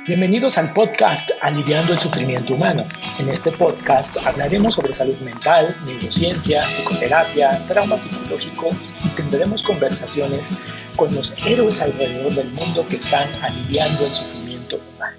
Bienvenidos al podcast Aliviando el Sufrimiento Humano. En este podcast hablaremos sobre salud mental, neurociencia, psicoterapia, trauma psicológico y tendremos conversaciones con los héroes alrededor del mundo que están aliviando el sufrimiento humano.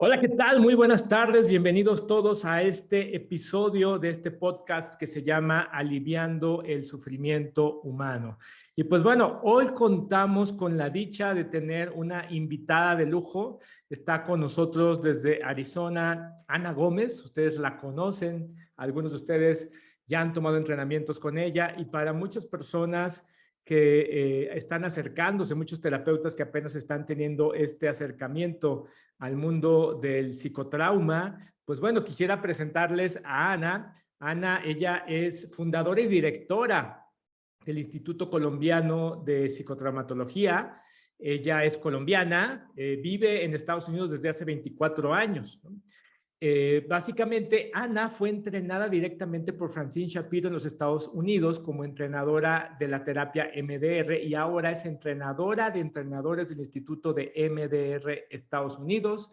Hola, ¿qué tal? Muy buenas tardes. Bienvenidos todos a este episodio de este podcast que se llama Aliviando el Sufrimiento Humano. Y pues bueno, hoy contamos con la dicha de tener una invitada de lujo. Está con nosotros desde Arizona, Ana Gómez. Ustedes la conocen, algunos de ustedes ya han tomado entrenamientos con ella y para muchas personas que están acercándose, muchos terapeutas que apenas están teniendo este acercamiento al mundo del psicotrauma, pues bueno, quisiera presentarles a Ana. Ana, ella es fundadora y directora del Instituto Colombiano de Psicotraumatología. Ella es colombiana, vive en Estados Unidos desde hace 24 años, ¿no? Básicamente, Ana fue entrenada directamente por Francine Shapiro en los Estados Unidos como entrenadora de la terapia MDR y ahora es entrenadora de entrenadores del Instituto de MDR Estados Unidos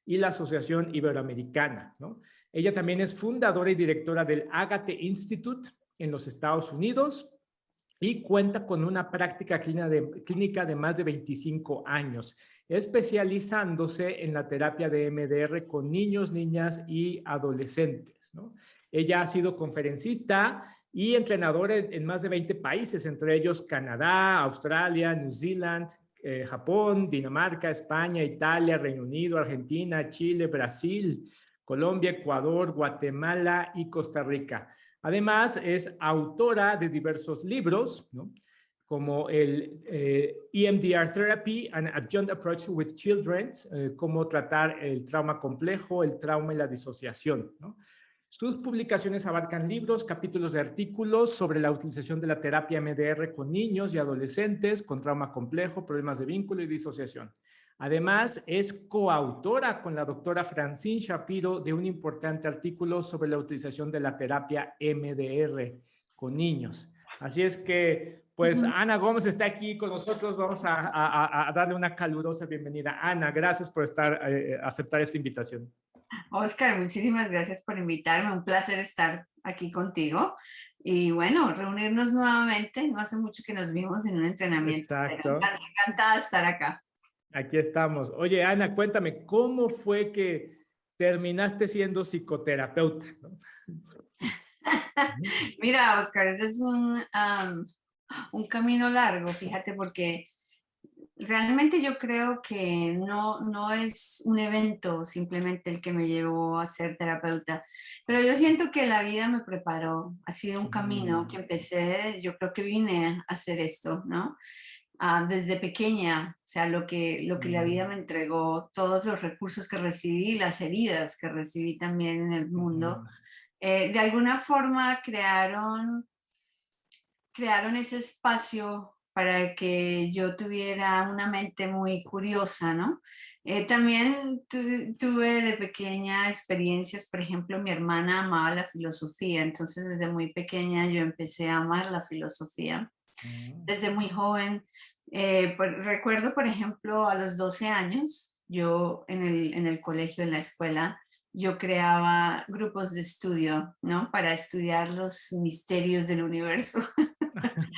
y la Asociación Iberoamericana, ¿no? Ella también es fundadora y directora del Agate Institute en los Estados Unidos y cuenta con una práctica clínica de más de 25 años, especializándose en la terapia de MDR con niños, niñas y adolescentes, ¿no? Ella ha sido conferencista y entrenadora en más de 20 países, entre ellos Canadá, Australia, New Zealand, Japón, Dinamarca, España, Italia, Reino Unido, Argentina, Chile, Brasil, Colombia, Ecuador, Guatemala y Costa Rica. Además, es autora de diversos libros, ¿no? Como el EMDR Therapy, An Adjunct Approach with Children, cómo tratar el trauma complejo, el trauma y la disociación, ¿no? Sus publicaciones abarcan libros, capítulos de artículos sobre la utilización de la terapia MDR con niños y adolescentes con trauma complejo, problemas de vínculo y disociación. Además, es coautora con la doctora Francine Shapiro de un importante artículo sobre la utilización de la terapia MDR con niños. Así es que, pues, Ana Gómez está aquí con nosotros. Vamos a darle una calurosa bienvenida. Ana, gracias por aceptar esta invitación. Oscar, muchísimas gracias por invitarme. Un placer estar aquí contigo. Y bueno, reunirnos nuevamente. No hace mucho que nos vimos en un entrenamiento. Exacto. Pero encantada de estar acá. Aquí estamos. Oye, Ana, cuéntame, ¿cómo fue que terminaste siendo psicoterapeuta, ¿no? Mira, Oscar, ese es un camino largo, fíjate, porque realmente yo creo que no es un evento simplemente el que me llevó a ser terapeuta, pero yo siento que la vida me preparó. Ha sido un camino que empecé, yo creo que vine a hacer esto, ¿no? Desde pequeña, o sea, lo que la vida me entregó, todos los recursos que recibí, las heridas que recibí también en el mundo, de alguna forma crearon ese espacio para que yo tuviera una mente muy curiosa, ¿no? También tuve de pequeña experiencias, por ejemplo, mi hermana amaba la filosofía, entonces desde muy pequeña yo empecé a amar la filosofía, desde muy joven. Recuerdo, por ejemplo, a los 12 años, yo en el colegio, en la escuela, yo creaba grupos de estudio, ¿no? Para estudiar los misterios del universo.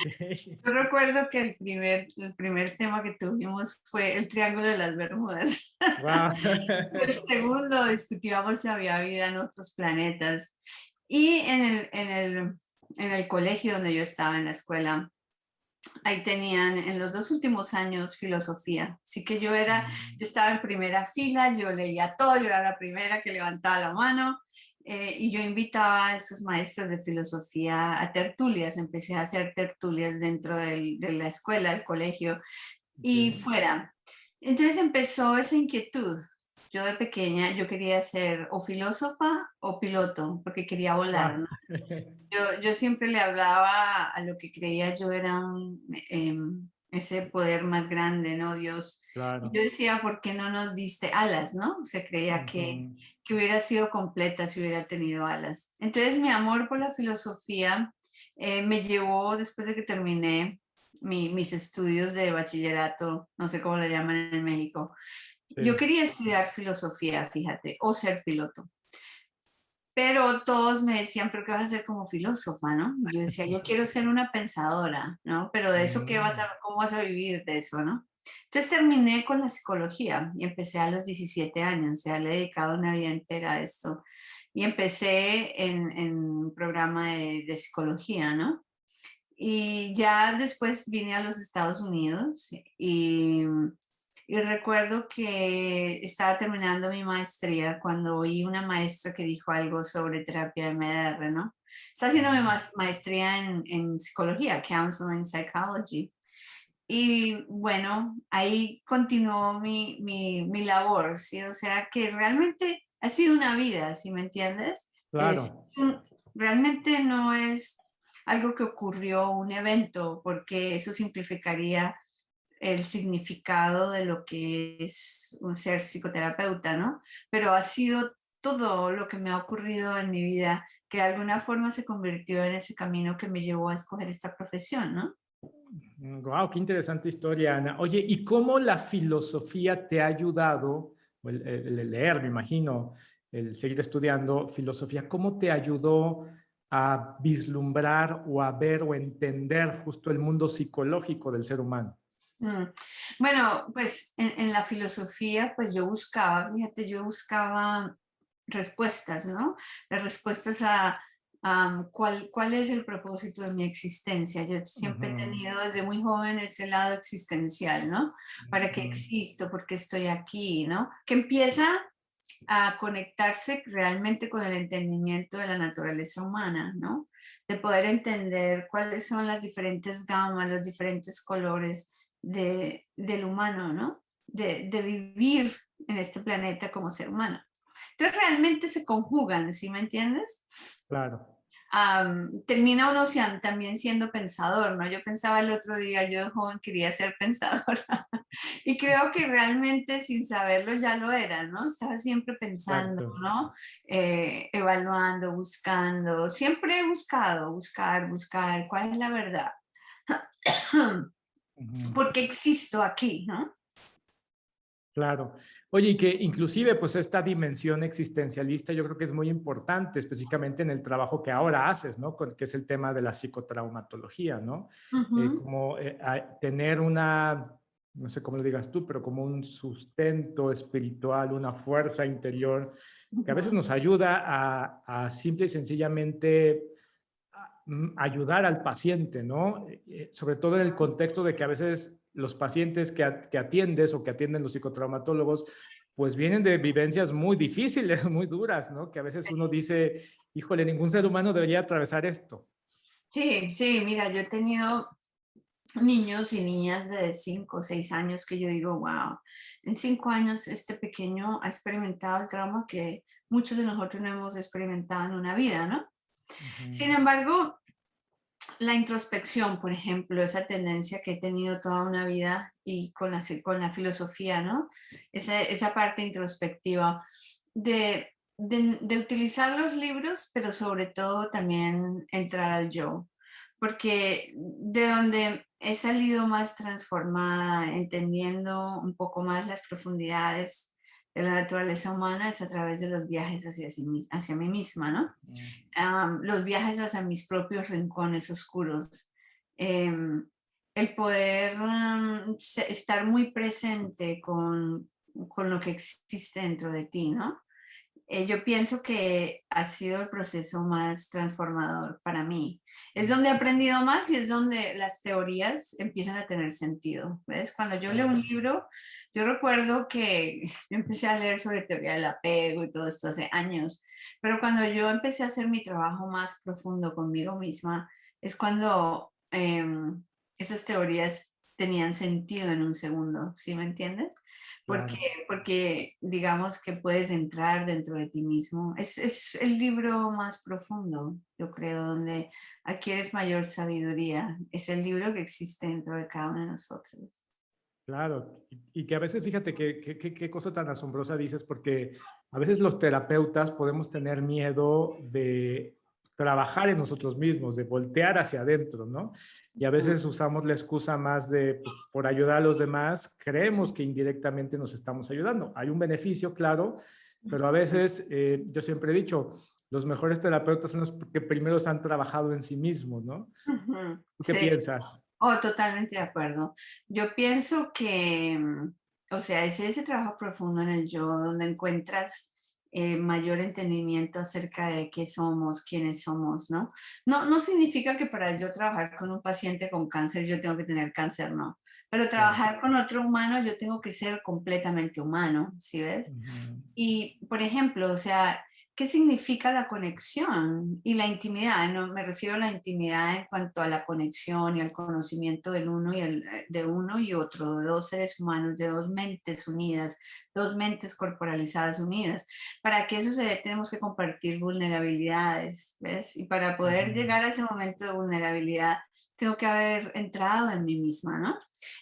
Okay. Yo recuerdo que el primer tema que tuvimos fue el Triángulo de las Bermudas. Wow. El segundo discutíamos si había vida en otros planetas. Y en el colegio donde yo estaba, en la escuela, ahí tenían en los 2 últimos años filosofía. Así que yo estaba en primera fila, yo leía todo, yo era la primera que levantaba la mano. Y yo invitaba a esos maestros de filosofía a tertulias, empecé a hacer tertulias dentro de la escuela, el colegio y Okay. fuera. Entonces empezó esa inquietud. Yo de pequeña, yo quería ser o filósofa o piloto, porque quería volar, Wow. ¿no? Yo siempre le hablaba a lo que creía yo era ese poder más grande, ¿no? Dios. Y yo Claro. decía, ¿por qué no nos diste alas, no? O sea, creía que hubiera sido completa si hubiera tenido alas. Entonces, mi amor por la filosofía me llevó, después de que terminé mis estudios de bachillerato, no sé cómo le llaman en México. Yo Sí. quería estudiar filosofía, fíjate, o ser piloto. Pero todos me decían, pero ¿qué vas a hacer como filósofa, no? Y yo decía, yo quiero ser una pensadora, ¿no? Pero de eso, Mm, ¿cómo vas a vivir de eso, no? Entonces terminé con la psicología y empecé a los 17 años, ya le he dedicado una vida entera a esto. Y empecé en un programa de psicología, ¿no? Y ya después vine a los Estados Unidos y recuerdo que estaba terminando mi maestría cuando oí una maestra que dijo algo sobre terapia MDR, ¿no? Está haciendo mi mm, maestría en psicología, Counseling Psychology. Y bueno, ahí continuó mi labor, ¿sí? O sea, que realmente ha sido una vida, ¿sí me entiendes? Es, claro. realmente no es algo que ocurrió, un evento, porque eso simplificaría el significado de lo que es un ser psicoterapeuta, ¿no? Pero ha sido todo lo que me ha ocurrido en mi vida que de alguna forma se convirtió en ese camino que me llevó a escoger esta profesión, ¿no? Wow, qué interesante historia, Ana. Oye, ¿y cómo la filosofía te ha ayudado, o el leer, me imagino, el seguir estudiando filosofía, cómo te ayudó a vislumbrar o a ver o entender justo el mundo psicológico del ser humano? Mm. Bueno, pues en la filosofía, pues yo buscaba, fíjate, yo buscaba respuestas, ¿no? Las respuestas a cuál es el propósito de mi existencia. Yo siempre he Ujú, tenido desde muy joven ese lado existencial, ¿no? ¿Para qué ujú, existo? ¿Por qué estoy aquí? ¿No? Que empieza a conectarse realmente con el entendimiento de la naturaleza humana, ¿no? De poder entender cuáles son las diferentes gamas, los diferentes colores del humano, ¿no? De vivir en este planeta como ser humano. Entonces realmente se conjugan, ¿sí me entiendes? claro. Termina uno también siendo pensador, ¿no? Yo pensaba el otro día, yo de joven quería ser pensadora y creo que realmente sin saberlo ya lo era, ¿no? Estaba siempre pensando, Exacto. ¿no? Evaluando, buscando, siempre he buscado, buscar cuál es la verdad. Ujú. ¿Por qué existo aquí, no? Claro. Oye, y que inclusive pues esta dimensión existencialista yo creo que es muy importante, específicamente en el trabajo que ahora haces, ¿no? Que es el tema de la psicotraumatología, ¿no? Ujú, Como tener una, no sé cómo lo digas tú, pero como un sustento espiritual, una fuerza interior que a veces ujú. nos ayuda a simple y sencillamente ayudar al paciente, ¿no? Sobre todo en el contexto de que a veces los pacientes que atiendes o que atienden los psicotraumatólogos, pues vienen de vivencias muy difíciles, muy duras, ¿no? Que a veces uno dice, híjole, ningún ser humano debería atravesar esto. Sí, sí, mira, yo he tenido niños y niñas de 5 o 6 años que yo digo, wow, en 5 años este pequeño ha experimentado el trauma que muchos de nosotros no hemos experimentado en una vida, ¿no? Sin Ujú, embargo, la introspección, por ejemplo, esa tendencia que he tenido toda una vida y con la filosofía, ¿no? Esa parte introspectiva de utilizar los libros, pero sobre todo también entrar al yo, porque de donde he salido más transformada, entendiendo un poco más las profundidades de la naturaleza humana es a través de los viajes hacia mí misma, ¿no? ujú. Los viajes hacia mis propios rincones oscuros, em, el poder estar muy presente con lo que existe dentro de ti, ¿no? Yo pienso que ha sido el proceso más transformador para mí. Es donde he aprendido más y es donde las teorías empiezan a tener sentido. ¿Ves? Cuando yo leo un Claro. libro, yo recuerdo que yo empecé a leer sobre teoría del apego y todo esto hace años, pero cuando yo empecé a hacer mi trabajo más profundo conmigo misma, es cuando esas teorías tenían sentido en un segundo, ¿sí me entiendes? Porque, Claro. porque digamos que puedes entrar dentro de ti mismo. Es el libro más profundo, yo creo, donde adquieres mayor sabiduría. Es el libro que existe dentro de cada uno de nosotros. Claro, y que a veces, fíjate qué cosa tan asombrosa dices, porque a veces los terapeutas podemos tener miedo de trabajar en nosotros mismos, de voltear hacia adentro, ¿no? Y a veces usamos la excusa más de, pues, por ayudar a los demás, creemos que indirectamente nos estamos ayudando. Hay un beneficio, claro, pero a veces, yo siempre he dicho, los mejores terapeutas son los que primero se han trabajado en sí mismos, ¿no? Ujú, ¿Tú qué sí. piensas? Oh, totalmente de acuerdo. Yo pienso que, o sea, es ese trabajo profundo en el yo donde encuentras mayor entendimiento acerca de qué somos, quiénes somos, ¿no? No significa que para yo trabajar con un paciente con cáncer yo tengo que tener cáncer, no. Pero Claro. trabajar con otro humano yo tengo que ser completamente humano, ¿sí ves? Ujú, Y, por ejemplo, o sea, ¿qué significa la conexión y la intimidad? No, me refiero a la intimidad en cuanto a la conexión y al conocimiento del uno y de uno y otro, de dos seres humanos, de dos mentes unidas, dos mentes corporalizadas unidas. Para que eso se dé, tenemos que compartir vulnerabilidades, ¿ves? Y para poder ujú, llegar a ese momento de vulnerabilidad, tengo que haber entrado en mí misma, ¿no?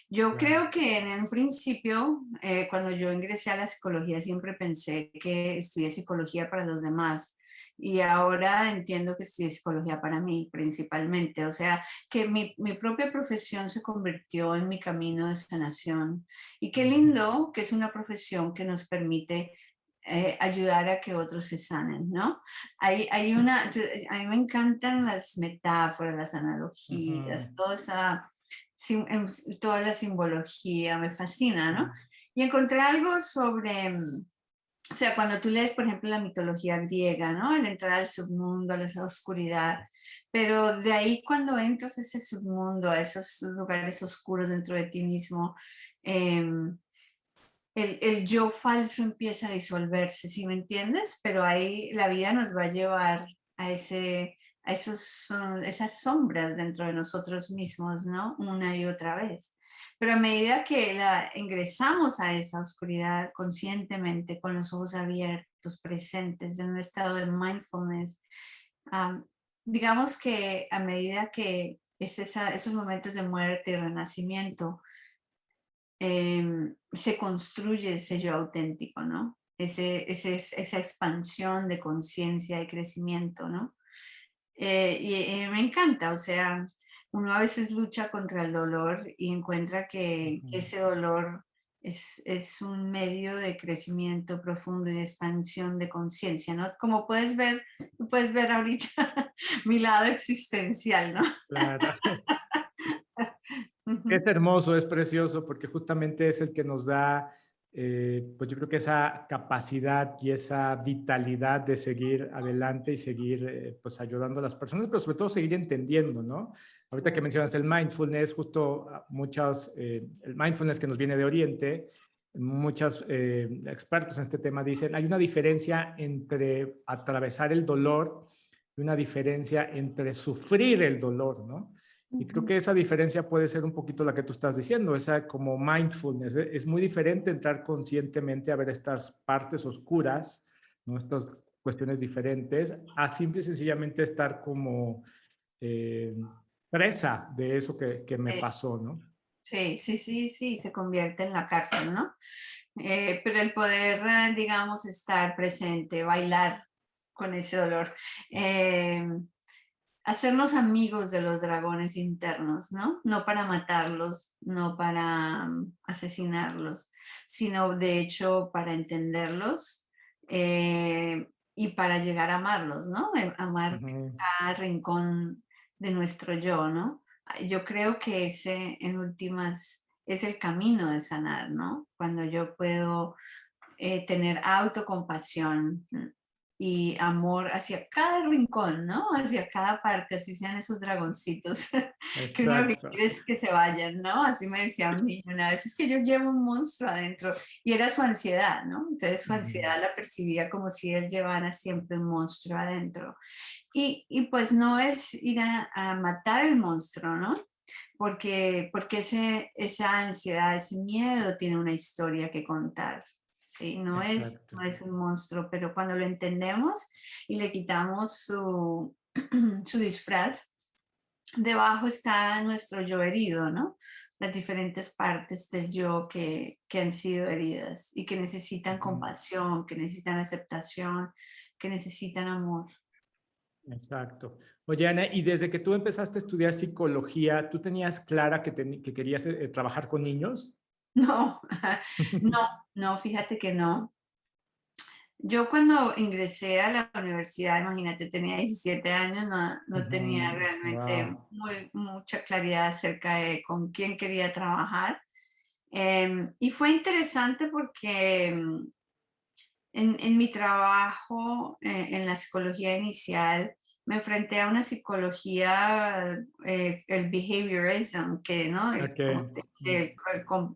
Yo claro. creo que en un principio, cuando yo ingresé a la psicología, siempre pensé que estudié psicología para los demás. Y ahora entiendo que estudié psicología para mí, principalmente. O sea, que mi propia profesión se convirtió en mi camino de sanación. Y qué Ujú, lindo que es una profesión que nos permite ayudar a que otros se sanen, ¿no? A mí me encantan las metáforas, las ujú, analogías, toda la simbología, me fascina, ¿no? ujú, Y encontré algo sobre, o sea, cuando tú lees, por ejemplo, la mitología griega, ¿no? El entrar al submundo, a esa oscuridad, pero de ahí cuando entras a ese submundo, a esos lugares oscuros dentro de ti mismo, em, el yo falso empieza a disolverse, ¿sí me entiendes? Pero ahí la vida nos va a llevar a esas sombras dentro de nosotros mismos, ¿no? Una y otra vez. Pero a medida que ingresamos a esa oscuridad conscientemente, con los ojos abiertos, presentes, en un estado de mindfulness, am, digamos que a medida que esos momentos de muerte y renacimiento, se construye ese yo auténtico, ¿no? Esa expansión de conciencia y crecimiento, ¿no? Me encanta, o sea, uno a veces lucha contra el dolor y encuentra que ujú. ese dolor es un medio de crecimiento profundo y de expansión de conciencia, ¿no? Como puedes ver ahorita mi lado existencial, ¿no? Claro. Es Ujú. hermoso, es precioso, porque justamente es el que nos da, pues yo creo que esa capacidad y esa vitalidad de seguir adelante y seguir, pues ayudando a las personas, pero sobre todo seguir entendiendo, ¿no? Ahorita que mencionas el mindfulness, justo el mindfulness que nos viene de Oriente, muchos expertos en este tema dicen, hay una diferencia entre atravesar el dolor y una diferencia entre sufrir el dolor, ¿no? Y creo Ujú. que esa diferencia puede ser un poquito la que tú estás diciendo, esa como mindfulness. Es muy diferente entrar conscientemente a ver estas partes oscuras, ¿no? Estas cuestiones diferentes, a simple y sencillamente estar como eh, presa de eso que me Eh, pasó, ¿no? sí, se convierte en la cárcel, ¿no? Pero el poder, digamos, estar presente, bailar con ese dolor, eh, hacernos amigos de los dragones internos, ¿no? No para matarlos, no para asesinarlos, sino de hecho para entenderlos y para llegar a amarlos, ¿no? Amar Ujú, cada rincón de nuestro yo, ¿no? Yo creo que ese, en últimas, es el camino de sanar, ¿no? Cuando yo puedo tener autocompasión y amor hacia cada rincón, ¿no? Hacia cada parte, así sean esos dragoncitos, que uno lo que exacto. quiere es que se vayan, ¿no? Así me decía un niño una vez, es que yo llevo un monstruo adentro, y era su ansiedad, ¿no? Entonces su Ujú, ansiedad la percibía como si él llevara siempre un monstruo adentro. Y pues no es ir a matar el monstruo, ¿no? Porque esa ansiedad, ese miedo tiene una historia que contar. Sí, exacto. no es un monstruo, pero cuando lo entendemos y le quitamos su disfraz, debajo está nuestro yo herido, ¿no? Las diferentes partes del yo que han sido heridas y que necesitan Ujú. compasión, que necesitan aceptación, que necesitan amor. Exacto. Oye, Ana, y desde que tú empezaste a estudiar psicología, ¿tú tenías clara que querías trabajar con niños? No, no, no, fíjate que no. Yo cuando ingresé a la universidad, imagínate, tenía 17 años, no tenía realmente Wow. mucha claridad acerca de con quién quería trabajar. Y fue interesante porque en mi trabajo en la psicología inicial me enfrenté a una psicología, el behaviorism, que, ¿no? Ok. Como te dice, Muy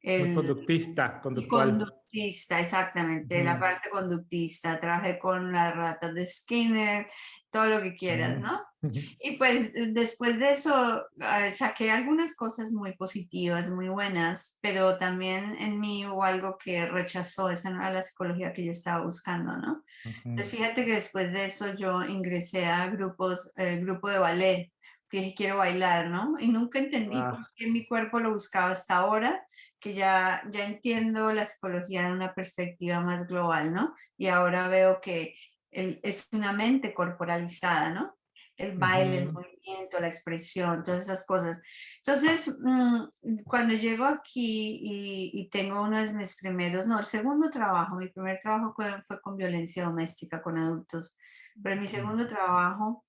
el, conductista, y conductual. conductista, exactamente, la Ujú, parte conductista. Trabajé con las ratas de Skinner, todo lo que quieras, ujú, ¿no? ujú. Y pues después de eso saqué algunas cosas muy positivas, muy buenas, pero también en mí hubo algo que rechazó, esa no era la psicología que yo estaba buscando, ¿no? Entonces Ujú. fíjate que después de eso yo ingresé a grupo de ballet, que dije quiero bailar, ¿no? Y nunca entendí por Ah, qué mi cuerpo lo buscaba hasta ahora, que ya entiendo la psicología de una perspectiva más global, ¿no? Y ahora veo que es una mente corporalizada, ¿no? El baile, el ujú. movimiento, la expresión, todas esas cosas. Entonces, cuando llego aquí y tengo uno de mis primeros, no, el segundo trabajo, mi primer trabajo fue con violencia doméstica con adultos, pero en mi segundo trabajo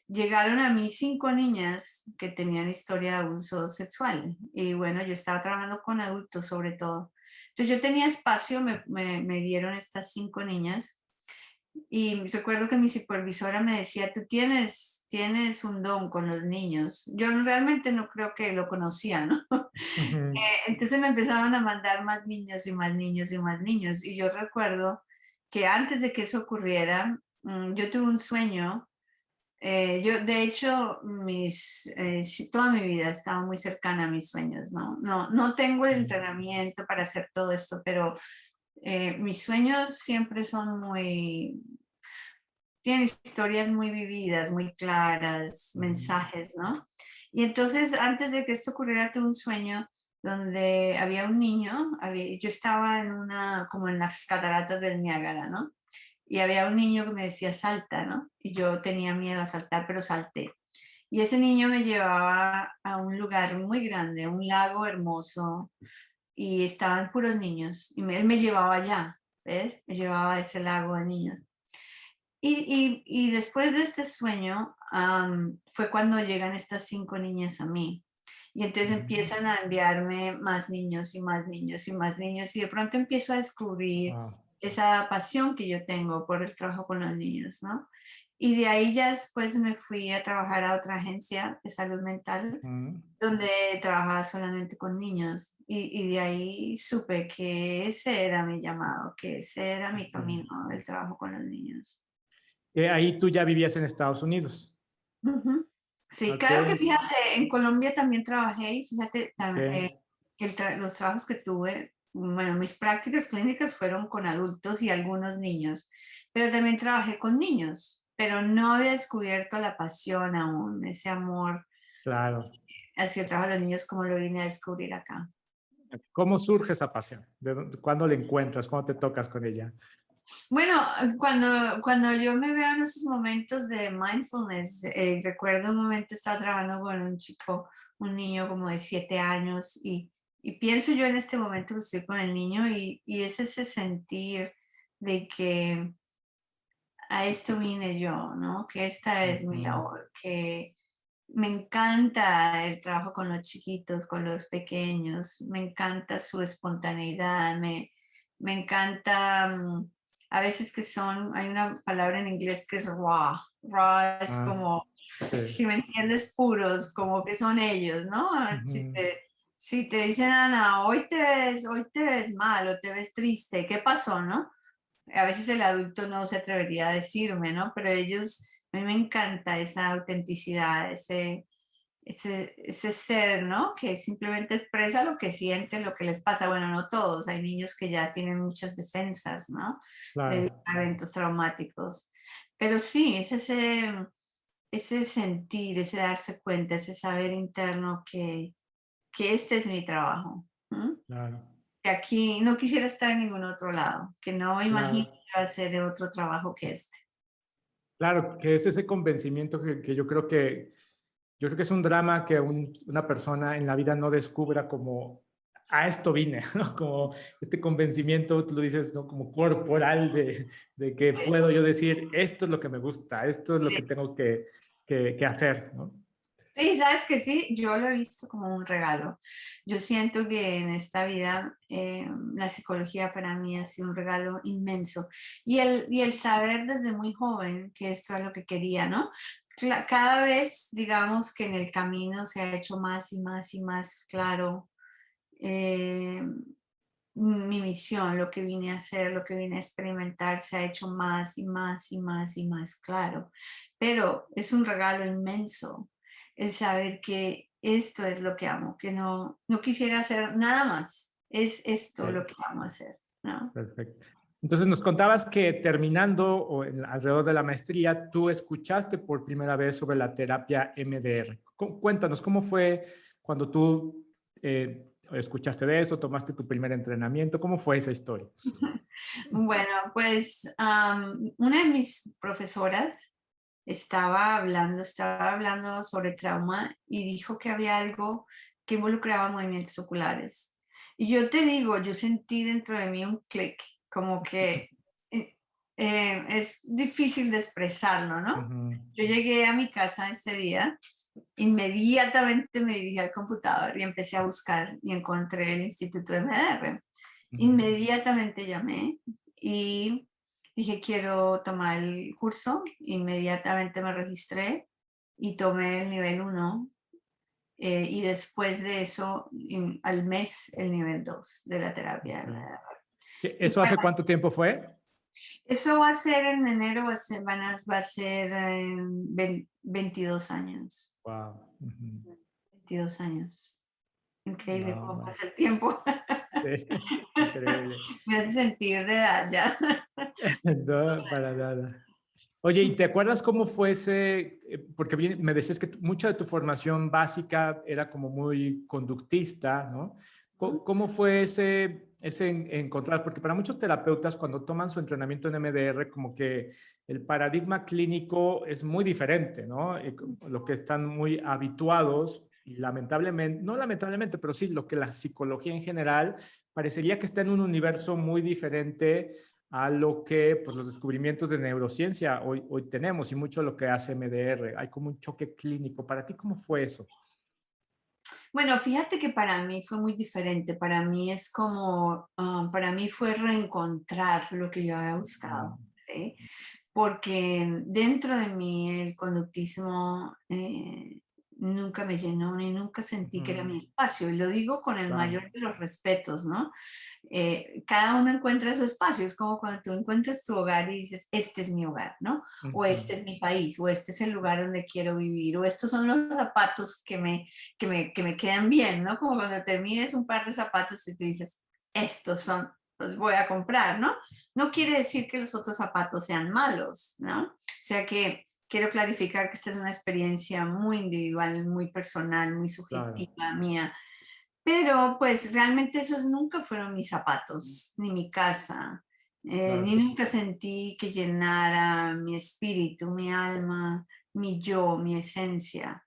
llegaron a mí 5 niñas que tenían historia de abuso sexual y bueno, yo estaba trabajando con adultos sobre todo. Entonces yo tenía espacio, me dieron estas 5 niñas y recuerdo que mi supervisora me decía, tú tienes un don con los niños. Yo realmente no creo que lo conocía, ¿no? Ujú. Entonces me empezaban a mandar más niños y más niños y más niños. Y yo recuerdo que antes de que eso ocurriera, yo tuve un sueño. Yo, de hecho, sí, toda mi vida he estado muy cercana a mis sueños, ¿no? No tengo el entrenamiento para hacer todo esto, pero mis sueños siempre son tienen historias muy vividas, muy claras, Ujú. mensajes, ¿no? Y entonces, antes de que esto ocurriera, tuve un sueño donde había un niño, yo estaba como en las cataratas del Niágara, ¿no? Y había un niño que me decía salta, ¿no? Y yo tenía miedo a saltar, pero salté. Y ese niño me llevaba a un lugar muy grande, un lago hermoso, y estaban puros niños. Y él me llevaba allá, ¿ves? Me llevaba a ese lago de niños. Y después de este sueño, fue cuando llegan estas 5 niñas a mí. Y entonces Ujú. empiezan a enviarme más niños y más niños y más niños. Y de pronto empiezo a descubrir Wow. esa pasión que yo tengo por el trabajo con los niños, ¿no? Y de ahí ya después me fui a trabajar a otra agencia de salud mental Ujú. donde trabajaba solamente con niños. Y de ahí supe que ese era mi llamado, que ese era mi Ujú. camino, el trabajo con los niños. Ahí tú ya vivías en Estados Unidos. Ujú. Sí, Ok, claro que fíjate, en Colombia también trabajé y fíjate, ok. los trabajos que tuve, bueno, mis prácticas clínicas fueron con adultos y algunos niños, pero también trabajé con niños, pero no había descubierto la pasión aún, ese amor Claro. hacia el trabajo de los niños como lo vine a descubrir acá. ¿Cómo surge esa pasión? ¿Cuándo la encuentras? ¿Cuándo te tocas con ella? Bueno, cuando yo me veo en esos momentos de mindfulness, recuerdo un momento estaba trabajando con un chico, un niño como de 7 años y pienso yo en este momento que estoy con el niño y es ese sentir de que a esto vine yo, ¿no? Que esta es mi Ujú. labor, que me encanta el trabajo con los chiquitos, con los pequeños, me encanta su espontaneidad, me encanta, a veces que hay una palabra en inglés que es raw, raw es Ah, como, sí. si me entiendes, puros, como que son ellos, ¿no? Ujú. Si te dicen, Ana, hoy te ves mal o te ves triste, ¿qué pasó, no? A veces el adulto no se atrevería a decirme, ¿no? Pero a mí me encanta esa autenticidad, ese ser, ¿no? Que simplemente expresa lo que siente, lo que les pasa. Bueno, no todos, hay niños que ya tienen muchas defensas, ¿no? Debido Claro. a eventos traumáticos. Pero sí, es ese sentir, ese darse cuenta, ese saber interno que este es mi trabajo. ¿M? Claro. Que aquí no quisiera estar en ningún otro lado, que no imagino Claro. hacer otro trabajo que este. Claro, que es ese convencimiento que yo creo que es un drama que una persona en la vida no descubra como a esto vine, ¿no? Como este convencimiento, tú lo dices, ¿no? Como corporal de que puedo yo decir, esto es lo que me gusta, esto es lo que tengo que hacer, ¿no? Sí, sabes que sí, yo lo he visto como un regalo. Yo siento que en esta vida la psicología para mí ha sido un regalo inmenso. Y el saber desde muy joven que esto es lo que quería, ¿no? Cada vez, digamos que en el camino se ha hecho más y más y más claro eh, mi misión, lo que vine a hacer, lo que vine a experimentar, se ha hecho más y más y más y más claro. Pero es un regalo inmenso el saber que esto es lo que amo, que no quisiera hacer nada más. Es esto lo Sí, que amo hacer, ¿no? perfecto. Entonces nos contabas que terminando alrededor de la maestría, tú escuchaste por primera vez sobre la terapia MDR. Cuéntanos, ¿cómo fue cuando tú escuchaste de eso, tomaste tu primer entrenamiento? ¿Cómo fue esa historia? Bueno, pues una de mis profesoras estaba hablando sobre trauma y dijo que había algo que involucraba movimientos oculares. Y yo te digo, yo sentí dentro de mí un clic, como que eh, es difícil de expresarlo, ¿no? Ujú, Yo llegué a mi casa ese día, inmediatamente me dirigí al computador y empecé a buscar y encontré el Instituto de MDR. ujú. Inmediatamente llamé y dije, quiero tomar el curso. Inmediatamente me registré y tomé el nivel 1. Y después de eso, al mes, el nivel 2 de la terapia. Ok. Y ¿Eso hace cuánto tiempo fue? eso va a ser en enero, va a ser 22 años. Wow. Ujú. 22 años. Increíble Wow, cómo wow. pasa el tiempo. Sí, increíble. Me hace sentir de edad ya. No, para nada. Oye, ¿y te acuerdas cómo fue ese? Porque me decías que mucha de tu formación básica era como muy conductista, ¿no? ¿Cómo fue ese encontrar? Porque para muchos terapeutas, cuando toman su entrenamiento en MDR, como que el paradigma clínico es muy diferente, ¿no? Lo que están muy habituados, y lamentablemente, no lamentablemente, pero sí, lo que la psicología en general parecería que está en un universo muy diferente a lo que pues, los descubrimientos de neurociencia hoy tenemos y mucho lo que hace MDR. Hay como un choque clínico. ¿Para ti cómo fue eso? Bueno, fíjate que para mí fue muy diferente. Para mí es como, para mí fue reencontrar lo que yo había Mm, buscado, ¿sí? Porque dentro de mí el conductismo nunca me llenó ni nunca sentí que era ujú, mi espacio. Y lo digo con el claro, mayor de los respetos, ¿no? Cada uno encuentra su espacio, es como cuando tú encuentras tu hogar y dices, este es mi hogar, ¿no? O ujú, este es mi país, o este es el lugar donde quiero vivir, o estos son los zapatos que me quedan bien, ¿no? Como cuando te mides un par de zapatos y te dices, estos son, los voy a comprar, ¿no? No quiere decir que los otros zapatos sean malos, ¿no? O sea que quiero clarificar que esta es una experiencia muy individual, muy personal, muy claro, subjetiva mía, pero pues realmente esos nunca fueron mis zapatos, ni mi casa, ni claro. nunca sentí que llenara mi espíritu, mi alma, mi yo, mi esencia.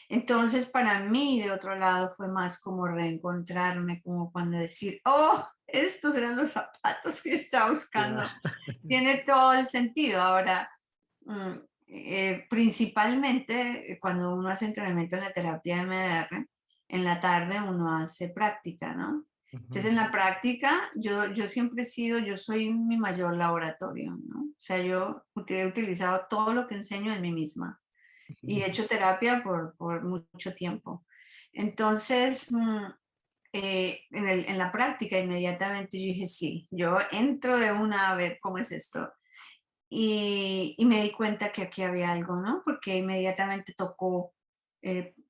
Entonces para mí de otro lado fue más como reencontrarme, como cuando decir, oh, estos eran los zapatos que estaba buscando. Ya. Tiene todo el sentido. Ahora, mm, principalmente cuando uno hace entrenamiento en la terapia de MDR, en la tarde uno hace práctica, ¿no? Entonces Ujú, en la práctica yo siempre he sido, yo soy mi mayor laboratorio, ¿no? O sea, yo he utilizado todo lo que enseño en mí misma y ujú. he hecho terapia por mucho tiempo. Entonces, en la práctica inmediatamente yo dije, sí, yo entro de una a ver cómo es esto. Y me di cuenta que aquí había algo, ¿no? Porque inmediatamente tocó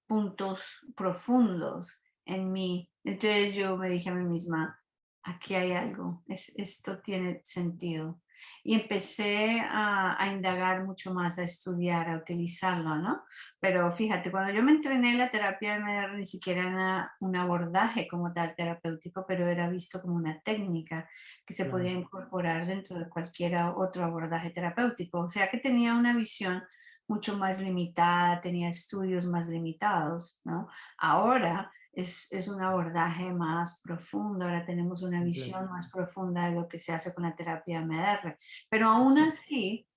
puntos profundos en mí. Entonces yo me dije a mí misma, aquí hay algo, esto tiene sentido. Y empecé a indagar mucho más, a estudiar, a utilizarlo, ¿no? Pero fíjate, cuando yo me entrené en la terapia de MDR, ni siquiera era un abordaje como tal terapéutico, pero era visto como una técnica que se podía Claro, incorporar dentro de cualquier otro abordaje terapéutico. O sea que tenía una visión mucho más limitada, tenía estudios más limitados, ¿no? Ahora es un abordaje más profundo, ahora tenemos una completo. visión más profunda de lo que se hace con la terapia MDR. Pero aún Sí. así,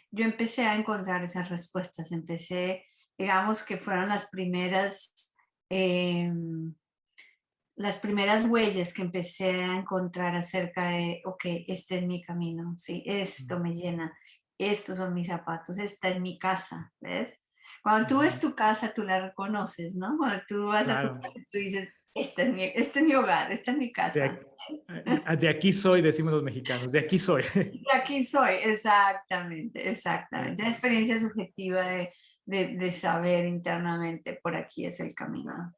yo empecé a encontrar esas respuestas, empecé, digamos que fueron em, las primeras huellas que empecé a encontrar acerca de, ok, este es mi camino, sí, esto Mm, me llena, estos son mis zapatos, esta es mi casa, ¿ves? Cuando tú ves ujú. tu casa, tú la reconoces, ¿no? Cuando tú vas a tu Claro. casa, tú dices, este es mi hogar, esta es mi De casa. aquí, de aquí soy, decimos los mexicanos, de aquí soy. Y aquí soy, exactamente, exactamente. Sí. La experiencia subjetiva de saber internamente por aquí es el camino.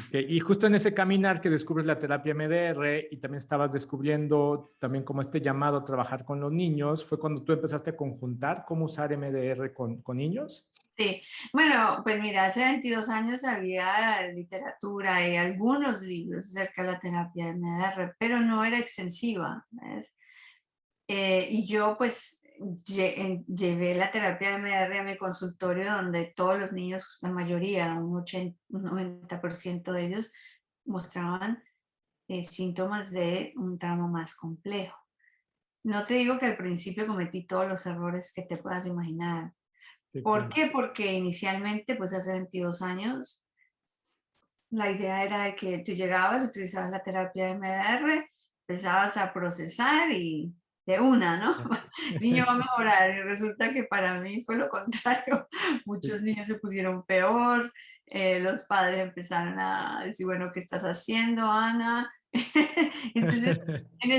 Ok, y justo en ese caminar que descubres la terapia MDR y también estabas descubriendo también como este llamado a trabajar con los niños, ¿fue cuando tú empezaste a conjuntar cómo usar MDR con niños? Sí, bueno, pues mira, hace 22 años había literatura y algunos libros acerca de la terapia de MDR, pero no era extensiva, ¿ves? Y yo pues llevé la terapia de MDR a mi consultorio donde todos los niños, la mayoría, un 90% de ellos mostraban síntomas de un trauma más complejo. No te digo que al principio cometí todos los errores que te puedas imaginar. Sí, ¿Por claro. qué? Porque inicialmente, pues hace 22 años, la idea era de que tú llegabas, utilizabas la terapia de MDR, empezabas a procesar y de una, ¿no? Ya. Niño va a mejorar. Y resulta que para mí fue lo contrario. Muchos Sí. niños se pusieron peor, los padres empezaron a decir, bueno, ¿qué estás haciendo, Ana? Entonces, en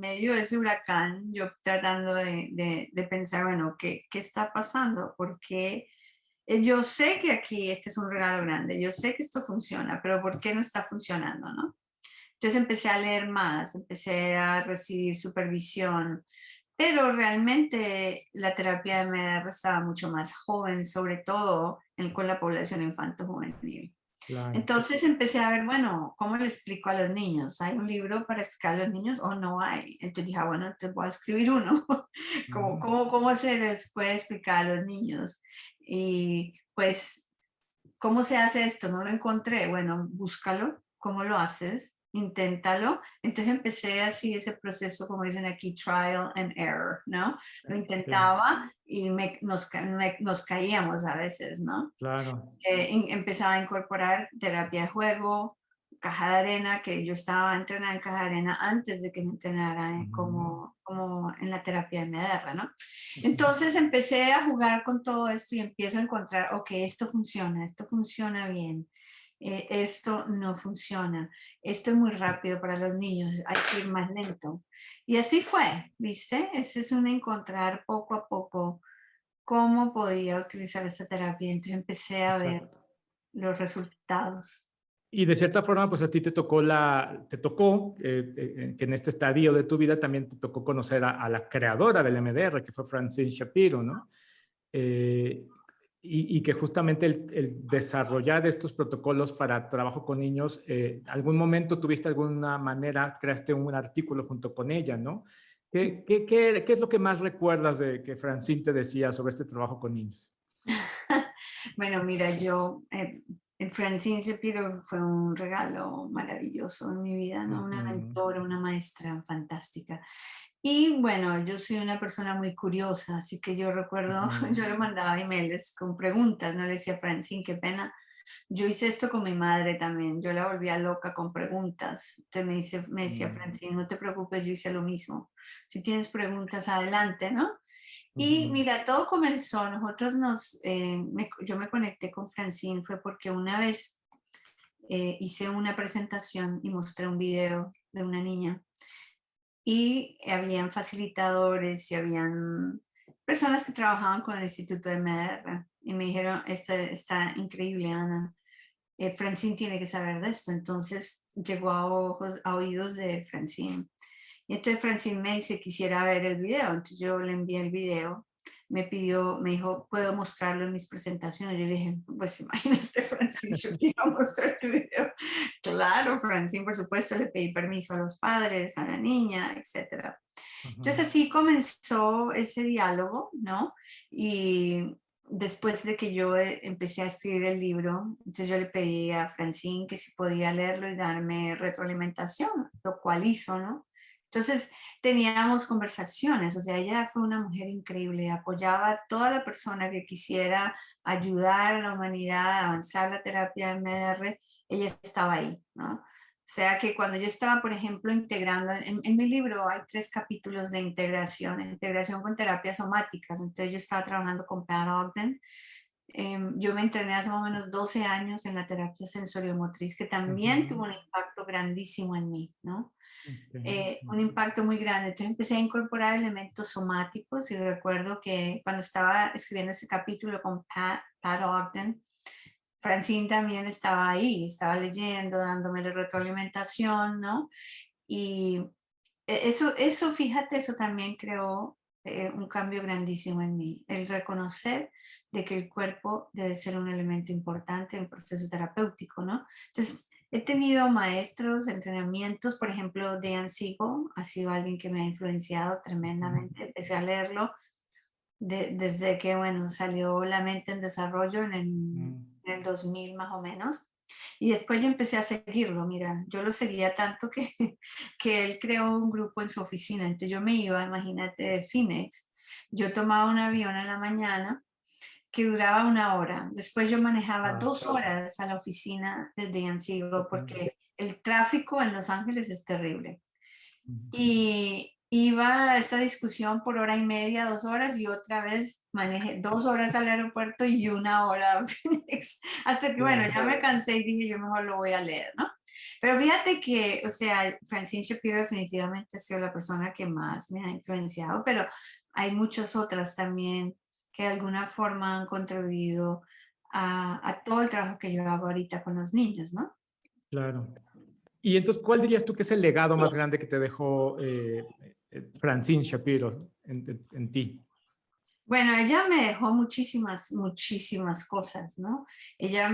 medio de ese huracán, yo tratando de pensar, bueno, ¿qué está pasando? ¿Por qué? Yo sé que aquí este es un regalo grande, yo sé que esto funciona, pero ¿por qué no está funcionando, no? Entonces empecé a leer más, empecé a recibir supervisión, pero realmente la terapia de MDR estaba mucho más joven, sobre todo con la población infanto-juvenil. Claro. Entonces empecé a ver, bueno, ¿cómo le explico a los niños? ¿Hay un libro para explicar a los niños o no hay? Entonces dije, bueno, entonces voy a escribir uno. Ujú. ¿Cómo se les puede explicar a los niños? Y pues, ¿cómo se hace esto? No lo encontré. Bueno, búscalo. ¿Cómo lo haces? Inténtalo. Entonces empecé así ese proceso, como dicen aquí, trial and error, ¿no? Lo Sí, intentaba y nos caíamos a veces, ¿no? claro. Empezaba a incorporar terapia de juego, caja de arena, que yo estaba entrenada en caja de arena antes de que me entrenara Ujú, como en la terapia de MDR, ¿no? ujú. Entonces empecé a jugar con todo esto y empiezo a encontrar, ok, esto funciona bien, esto no funciona, esto es muy rápido para los niños, hay que ir más lento. Y así fue, ¿viste? Ese es un encontrar poco a poco cómo podía utilizar esa terapia. Entonces empecé a ver Exacto. los resultados. Y de cierta forma, pues a ti te tocó que en este estadio de tu vida también te tocó conocer a la creadora del MDR, que fue Francine Shapiro, ¿no? Eh, y que justamente el desarrollar estos protocolos para trabajo con niños, algún momento tuviste alguna manera, creaste un artículo junto con ella, ¿no? ¿Qué es lo que más recuerdas de que Francine te decía sobre este trabajo con niños? Bueno, mira, Francine Shapiro fue un regalo maravilloso en mi vida, ¿no? Una Ujú, mentora, una maestra fantástica. Y bueno, yo soy una persona muy curiosa, así que yo recuerdo, ujú, yo le mandaba emails con preguntas, no le decía, Francine, qué pena. Yo hice esto con mi madre también, yo la volvía loca con preguntas. Entonces me decía, ujú, Francine, no te preocupes, yo hice lo mismo. Si tienes preguntas, adelante, ¿no? Y ujú, mira, todo comenzó, yo me conecté con Francine fue porque una vez hice una presentación y mostré un video de una niña y habían facilitadores y habían personas que trabajaban con el Instituto de MDR y me dijeron, está increíble, Ana, Francine tiene que saber de esto. Entonces llegó a oídos de Francine. Y entonces Francine me dice, quisiera ver el video. Entonces yo le envié el video. Me dijo, ¿puedo mostrarlo en mis presentaciones? Yo le dije, pues imagínate, Francine, yo quiero mostrar tu video. Claro, Francine, por supuesto, le pedí permiso a los padres, a la niña, etcétera. Entonces así comenzó ese diálogo, ¿no? Y después de que yo empecé a escribir el libro, entonces yo le pedí a Francine que si podía leerlo y darme retroalimentación, lo cual hizo, ¿no? Entonces teníamos conversaciones, o sea, ella fue una mujer increíble, apoyaba a toda la persona que quisiera ayudar a la humanidad a avanzar la terapia MDR, ella estaba ahí, ¿no? O sea que cuando yo estaba, por ejemplo, integrando, en mi libro hay 3 capítulos de integración con terapias somáticas, entonces yo estaba trabajando con Pat Ogden. Yo me entrené hace más o menos 12 años en la terapia sensoriomotriz, que también tuvo un impacto grandísimo en mí, ¿no? Un impacto muy grande. Entonces empecé a incorporar elementos somáticos y recuerdo que cuando estaba escribiendo ese capítulo con Pat Ogden, Francine también estaba ahí, estaba leyendo, dándome la retroalimentación, ¿no? Y fíjate, eso también creó un cambio grandísimo en mí, el reconocer de que el cuerpo debe ser un elemento importante en el proceso terapéutico, ¿no? Entonces, he tenido maestros, entrenamientos, por ejemplo, Dan Siegel ha sido alguien que me ha influenciado tremendamente, empecé a leerlo desde que, bueno, salió La mente en desarrollo en el 2000 más o menos. Y después yo empecé a seguirlo, mira, yo lo seguía tanto que, que él creó un grupo en su oficina. Entonces yo me iba, imagínate, de Phoenix. Yo tomaba un avión en la mañana que duraba 1 hora. Después yo manejaba 2 horas a la oficina de Dan Siegel porque el tráfico en Los Ángeles es terrible. Y iba a esta discusión por 1 hora y media, 2 horas, y otra vez manejé 2 horas al aeropuerto y 1 hora a Phoenix. Hasta que, bueno, ya me cansé y dije, yo mejor lo voy a leer, ¿no? Pero fíjate que, o sea, Francine Shapiro definitivamente ha sido la persona que más me ha influenciado, pero hay muchas otras también que de alguna forma han contribuido a todo el trabajo que yo hago ahorita con los niños, ¿no? Claro. Y entonces, ¿cuál dirías tú que es el legado más grande que te dejó Francine Shapiro en ti? Bueno, ella me dejó muchísimas, muchísimas cosas, ¿no? Ella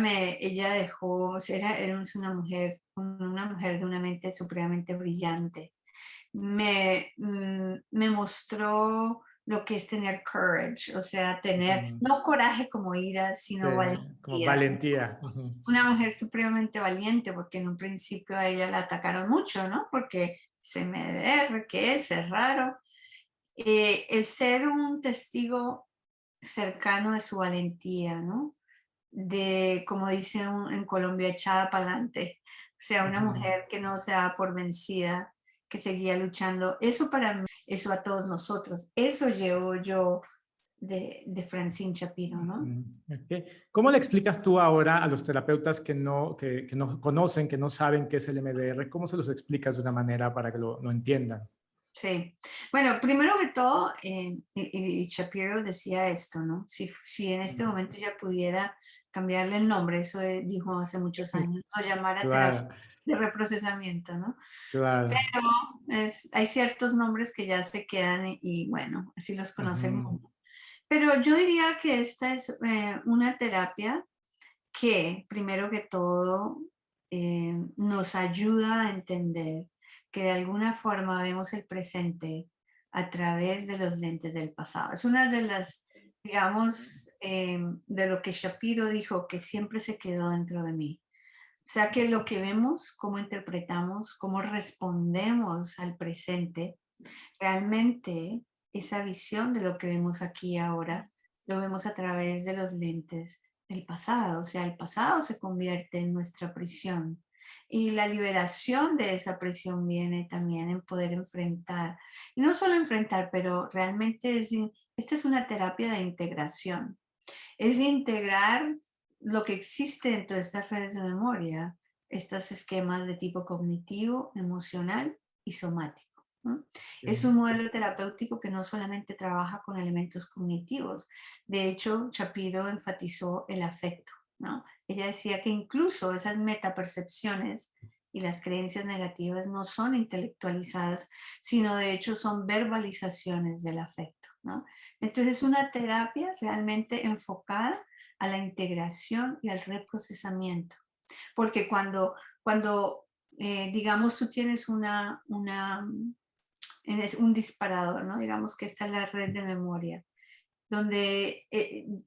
dejó, o sea, es una mujer de una mente supremamente brillante. Me mostró lo que es tener courage, o sea, tener, no coraje como ira, sino Como valentía. valentía. Una mujer supremamente valiente, porque en un principio a ella la atacaron mucho, ¿no? Porque se me ¿qué es raro. El ser un testigo cercano de su valentía, ¿no? De, como dicen en Colombia, echada para adelante. O sea, una mujer que no se da por vencida, que seguía luchando. Eso para mí, eso a todos nosotros. Eso llevo yo de Francine Shapiro, ¿no? Okay. ¿Cómo le explicas tú ahora a los terapeutas que no conocen, que no saben qué es el MDR? ¿Cómo se los explicas de una manera para que lo entiendan? Sí. Bueno, primero que todo, y Shapiro decía esto, ¿no? Si en este momento ya pudiera cambiarle el nombre, eso dijo hace muchos años, o llamar a terapia Claro, de reprocesamiento, ¿no? claro. Pero hay ciertos nombres que ya se quedan y bueno, así los conoce el mundo. Pero yo diría que esta es una terapia que, primero que todo, nos ayuda a entender que de alguna forma vemos el presente a través de los lentes del pasado. Es una de las, digamos, de lo que Shapiro dijo, que siempre se quedó dentro de mí. O sea que lo que vemos, cómo interpretamos, cómo respondemos al presente, realmente esa visión de lo que vemos aquí y ahora, lo vemos a través de los lentes del pasado. O sea, el pasado se convierte en nuestra prisión. Y la liberación de esa prisión viene también en poder enfrentar. Y no solo enfrentar, pero realmente esta es una terapia de integración. Es integrar lo que existe dentro de estas redes de memoria, estos esquemas de tipo cognitivo, emocional y somático, ¿no? Es un modelo terapéutico que no solamente trabaja con elementos cognitivos. De hecho, Shapiro enfatizó el afecto, ¿no? Ella decía que incluso esas metapercepciones y las creencias negativas no son intelectualizadas, sino de hecho son verbalizaciones del afecto, ¿no? Entonces es una terapia realmente enfocada a la integración y al reprocesamiento. Porque cuando digamos, tú tienes un disparador, ¿no? Digamos que esta es la red de memoria, donde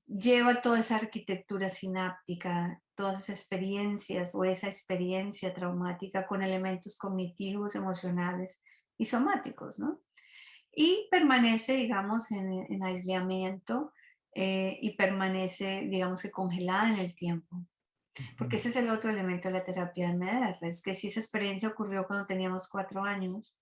lleva toda esa arquitectura sináptica, todas esas experiencias o esa experiencia traumática con elementos cognitivos, emocionales y somáticos, ¿no? Y permanece, digamos, en aislamiento y permanece, digamos, que congelada en el tiempo. Porque ese es el otro elemento de la terapia de MDR, es que si esa experiencia ocurrió cuando teníamos 4 años,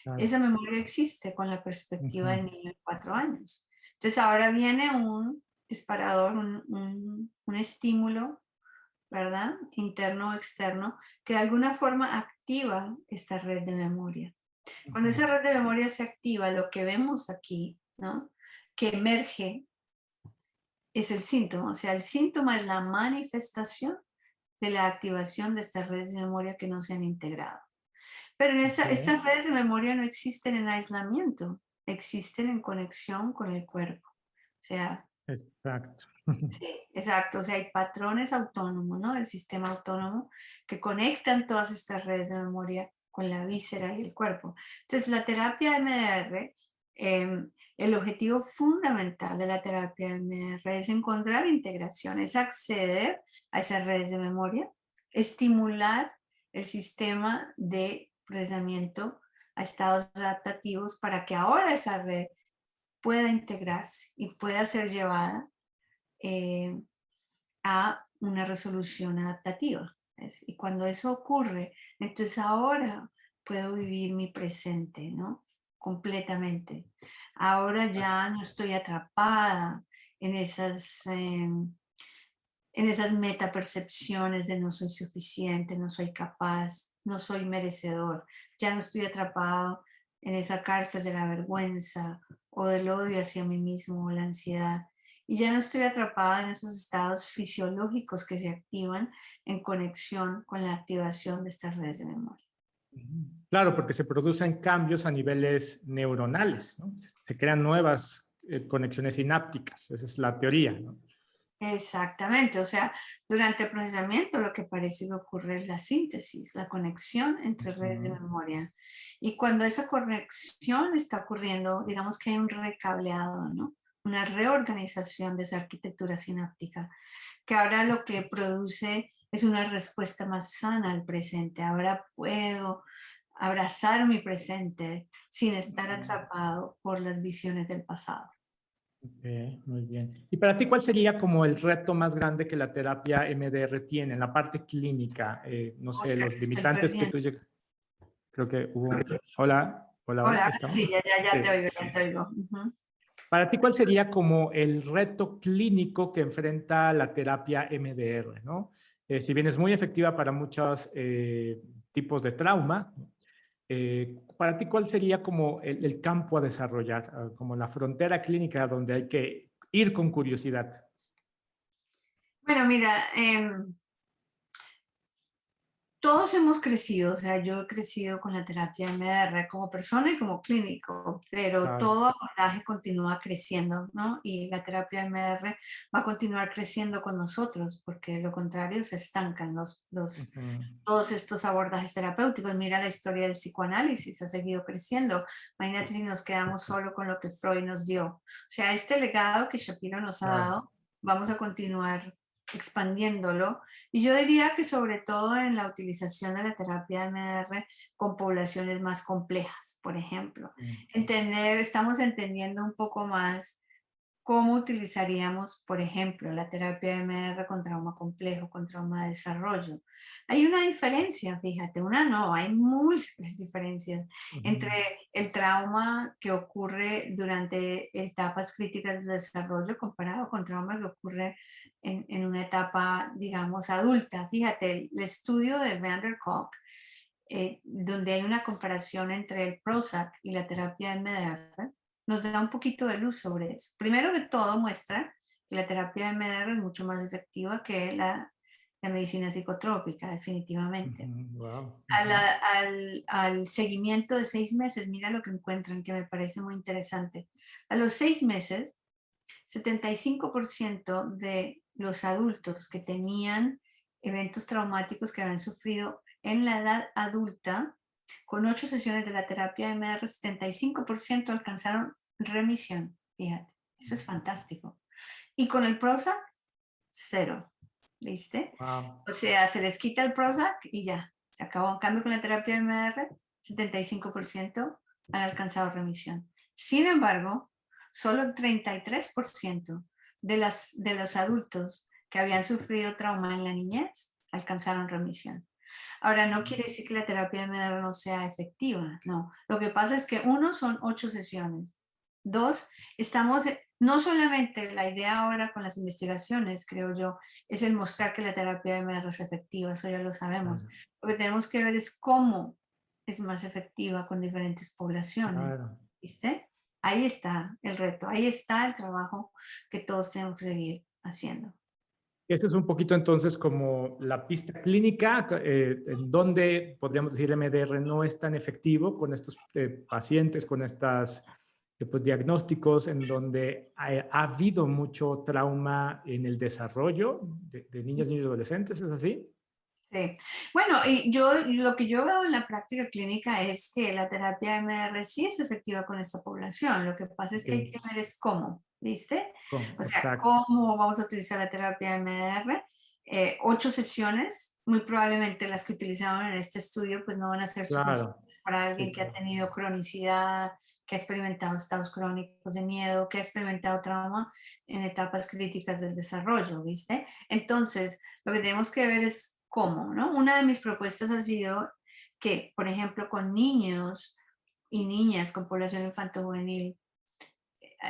Claro. esa memoria existe con la perspectiva Ujú. del niño de 4 años. Entonces ahora viene un disparador, un estímulo, ¿verdad? Interno o externo, que de alguna forma activa esta red de memoria. Cuando Ujú. esa red de memoria se activa, lo que vemos aquí, ¿no? Que emerge es el síntoma, o sea, el síntoma es la manifestación de la activación de estas redes de memoria que no se han integrado. Pero Ok. estas redes de memoria no existen en aislamiento, existen en conexión con el cuerpo. O sea, Exacto. sí, exacto, o sea, hay patrones autónomos, ¿no? El sistema autónomo que conectan todas estas redes de memoria con la víscera y el cuerpo. Entonces, la terapia MDR, el objetivo fundamental de la terapia MDR es encontrar integración, es acceder a esas redes de memoria, estimular el sistema de procesamiento a estados adaptativos para que ahora esa red pueda integrarse y pueda ser llevada eh, a una resolución adaptativa. ¿Ves? Y cuando eso ocurre, entonces ahora puedo vivir mi presente, ¿no? Completamente. Ahora ya no estoy atrapada en esas metapercepciones de no soy suficiente, no soy capaz, no soy merecedor. Ya no estoy atrapado en esa cárcel de la vergüenza o del odio hacia mí mismo o la ansiedad. Y ya no estoy atrapada en esos estados fisiológicos que se activan en conexión con la activación de estas redes de memoria. Ujú. Claro, porque se producen cambios a niveles neuronales, ¿no? Se crean nuevas conexiones sinápticas, esa es la teoría, ¿no? Exactamente, o sea, durante el procesamiento lo que parece que ocurre es la síntesis, la conexión entre redes de Ujú. memoria. Y cuando esa conexión está ocurriendo, digamos que hay un recableado, ¿no? Una reorganización de esa arquitectura sináptica, que ahora lo que produce es una respuesta más sana al presente. Ahora puedo abrazar mi presente sin estar atrapado por las visiones del pasado. Ok, muy bien. ¿Y para ti cuál sería como el reto más grande que la terapia MDR tiene en la parte clínica? No sé, Oscar, los te estoy limitantes que perdiendo. tú llegas. Creo que hubo. Hola, hola, Hola, hola, ahora ¿estamos? sí, ya te Sí. oigo, ya te oigo. Ujú. Para ti, ¿cuál sería como el reto clínico que enfrenta la terapia MDR, ¿no? Si bien es muy efectiva para muchos tipos de trauma, ¿no? Para ti, ¿cuál sería como el campo a desarrollar, como la frontera clínica donde hay que ir con curiosidad? Bueno, mira, todos hemos crecido, o sea, yo he crecido con la terapia MDR como persona y como clínico, pero Claro. todo abordaje continúa creciendo, ¿no? Y la terapia MDR va a continuar creciendo con nosotros, porque de lo contrario se estancan Ujú. todos estos abordajes terapéuticos. Mira la historia del psicoanálisis, ha seguido creciendo. Imagínate si nos quedamos solo con lo que Freud nos dio. O sea, este legado que Shapiro nos ha Claro. dado, vamos a continuar expandiéndolo. Y yo diría que sobre todo en la utilización de la terapia MDR con poblaciones más complejas, por ejemplo. Mm. Estamos entendiendo un poco más cómo utilizaríamos, por ejemplo, la terapia MDR con trauma complejo, con trauma de desarrollo. Hay una diferencia, fíjate, una no, hay múltiples diferencias entre Ujú. el trauma que ocurre durante etapas críticas del desarrollo comparado con trauma que ocurre en una etapa, digamos, adulta. Fíjate, el estudio de Van der Kolk, donde hay una comparación entre el Prozac y la terapia MDR, nos da un poquito de luz sobre eso. Primero que todo muestra que la terapia MDR es mucho más efectiva que la medicina psicotrópica, definitivamente. Wow. Al seguimiento de 6 meses, mira lo que encuentran que me parece muy interesante. A los 6 meses, 75% de los adultos que tenían eventos traumáticos que habían sufrido en la edad adulta, con 8 sesiones de la terapia MR, 75% alcanzaron remisión. Fíjate, eso es fantástico. Y con el Prozac, 0. ¿Viste? Wow. O sea, se les quita el Prozac y ya, se acabó. En cambio, con la terapia MR, 75% han alcanzado remisión. Sin embargo, solo el 33% de los adultos que habían sufrido trauma en la niñez alcanzaron remisión. Ahora, no quiere decir que la terapia MR no sea efectiva, no. Lo que pasa es que uno, son 8 sesiones. 2, no solamente la idea ahora con las investigaciones, creo yo, es el mostrar que la terapia MR es efectiva, eso ya lo sabemos. Lo que tenemos que ver es cómo es más efectiva con diferentes poblaciones, Claro. ¿viste? Ahí está el reto, ahí está el trabajo que todos tenemos que seguir haciendo. Ese es un poquito entonces como la pista clínica, en donde podríamos decir MDR no es tan efectivo con estos pacientes, con estos pues, diagnósticos, en donde ha habido mucho trauma en el desarrollo de niños, niños y adolescentes, ¿es así? Sí. Bueno, y lo que yo veo en la práctica clínica es que la terapia MR sí es efectiva con esta población. Lo que pasa es que hay Okay. que ver es cómo, ¿viste? O sea, Exacto. cómo vamos a utilizar la terapia MR. 8 sesiones, muy probablemente las que utilizaron en este estudio, pues no van a ser Claro. suficientes para alguien Sí, que ha claro. tenido cronicidad, que ha experimentado estados crónicos de miedo, que ha experimentado trauma en etapas críticas del desarrollo, ¿viste? Entonces, lo que tenemos que ver es cómo, ¿no? Una de mis propuestas ha sido que, por ejemplo, con niños y niñas con población infanto-juvenil,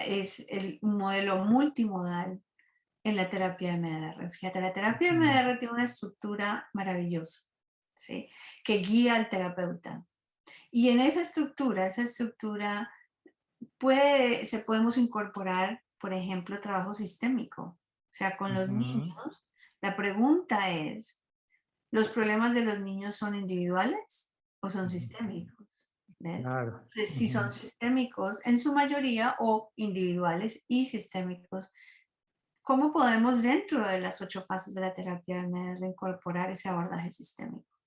es un modelo multimodal en la terapia MDR. Fíjate, la terapia MDR tiene una estructura maravillosa, ¿sí? Que guía al terapeuta. Y en esa estructura podemos incorporar, por ejemplo, trabajo sistémico. O sea, con los niños, la pregunta es, ¿los problemas de los niños son individuales o son sistémicos? ¿Ves? Claro. Entonces, si son sistémicos en su mayoría o individuales y sistémicos, ¿cómo podemos dentro de las 8 fases de la terapia MR incorporar ese abordaje sistémico?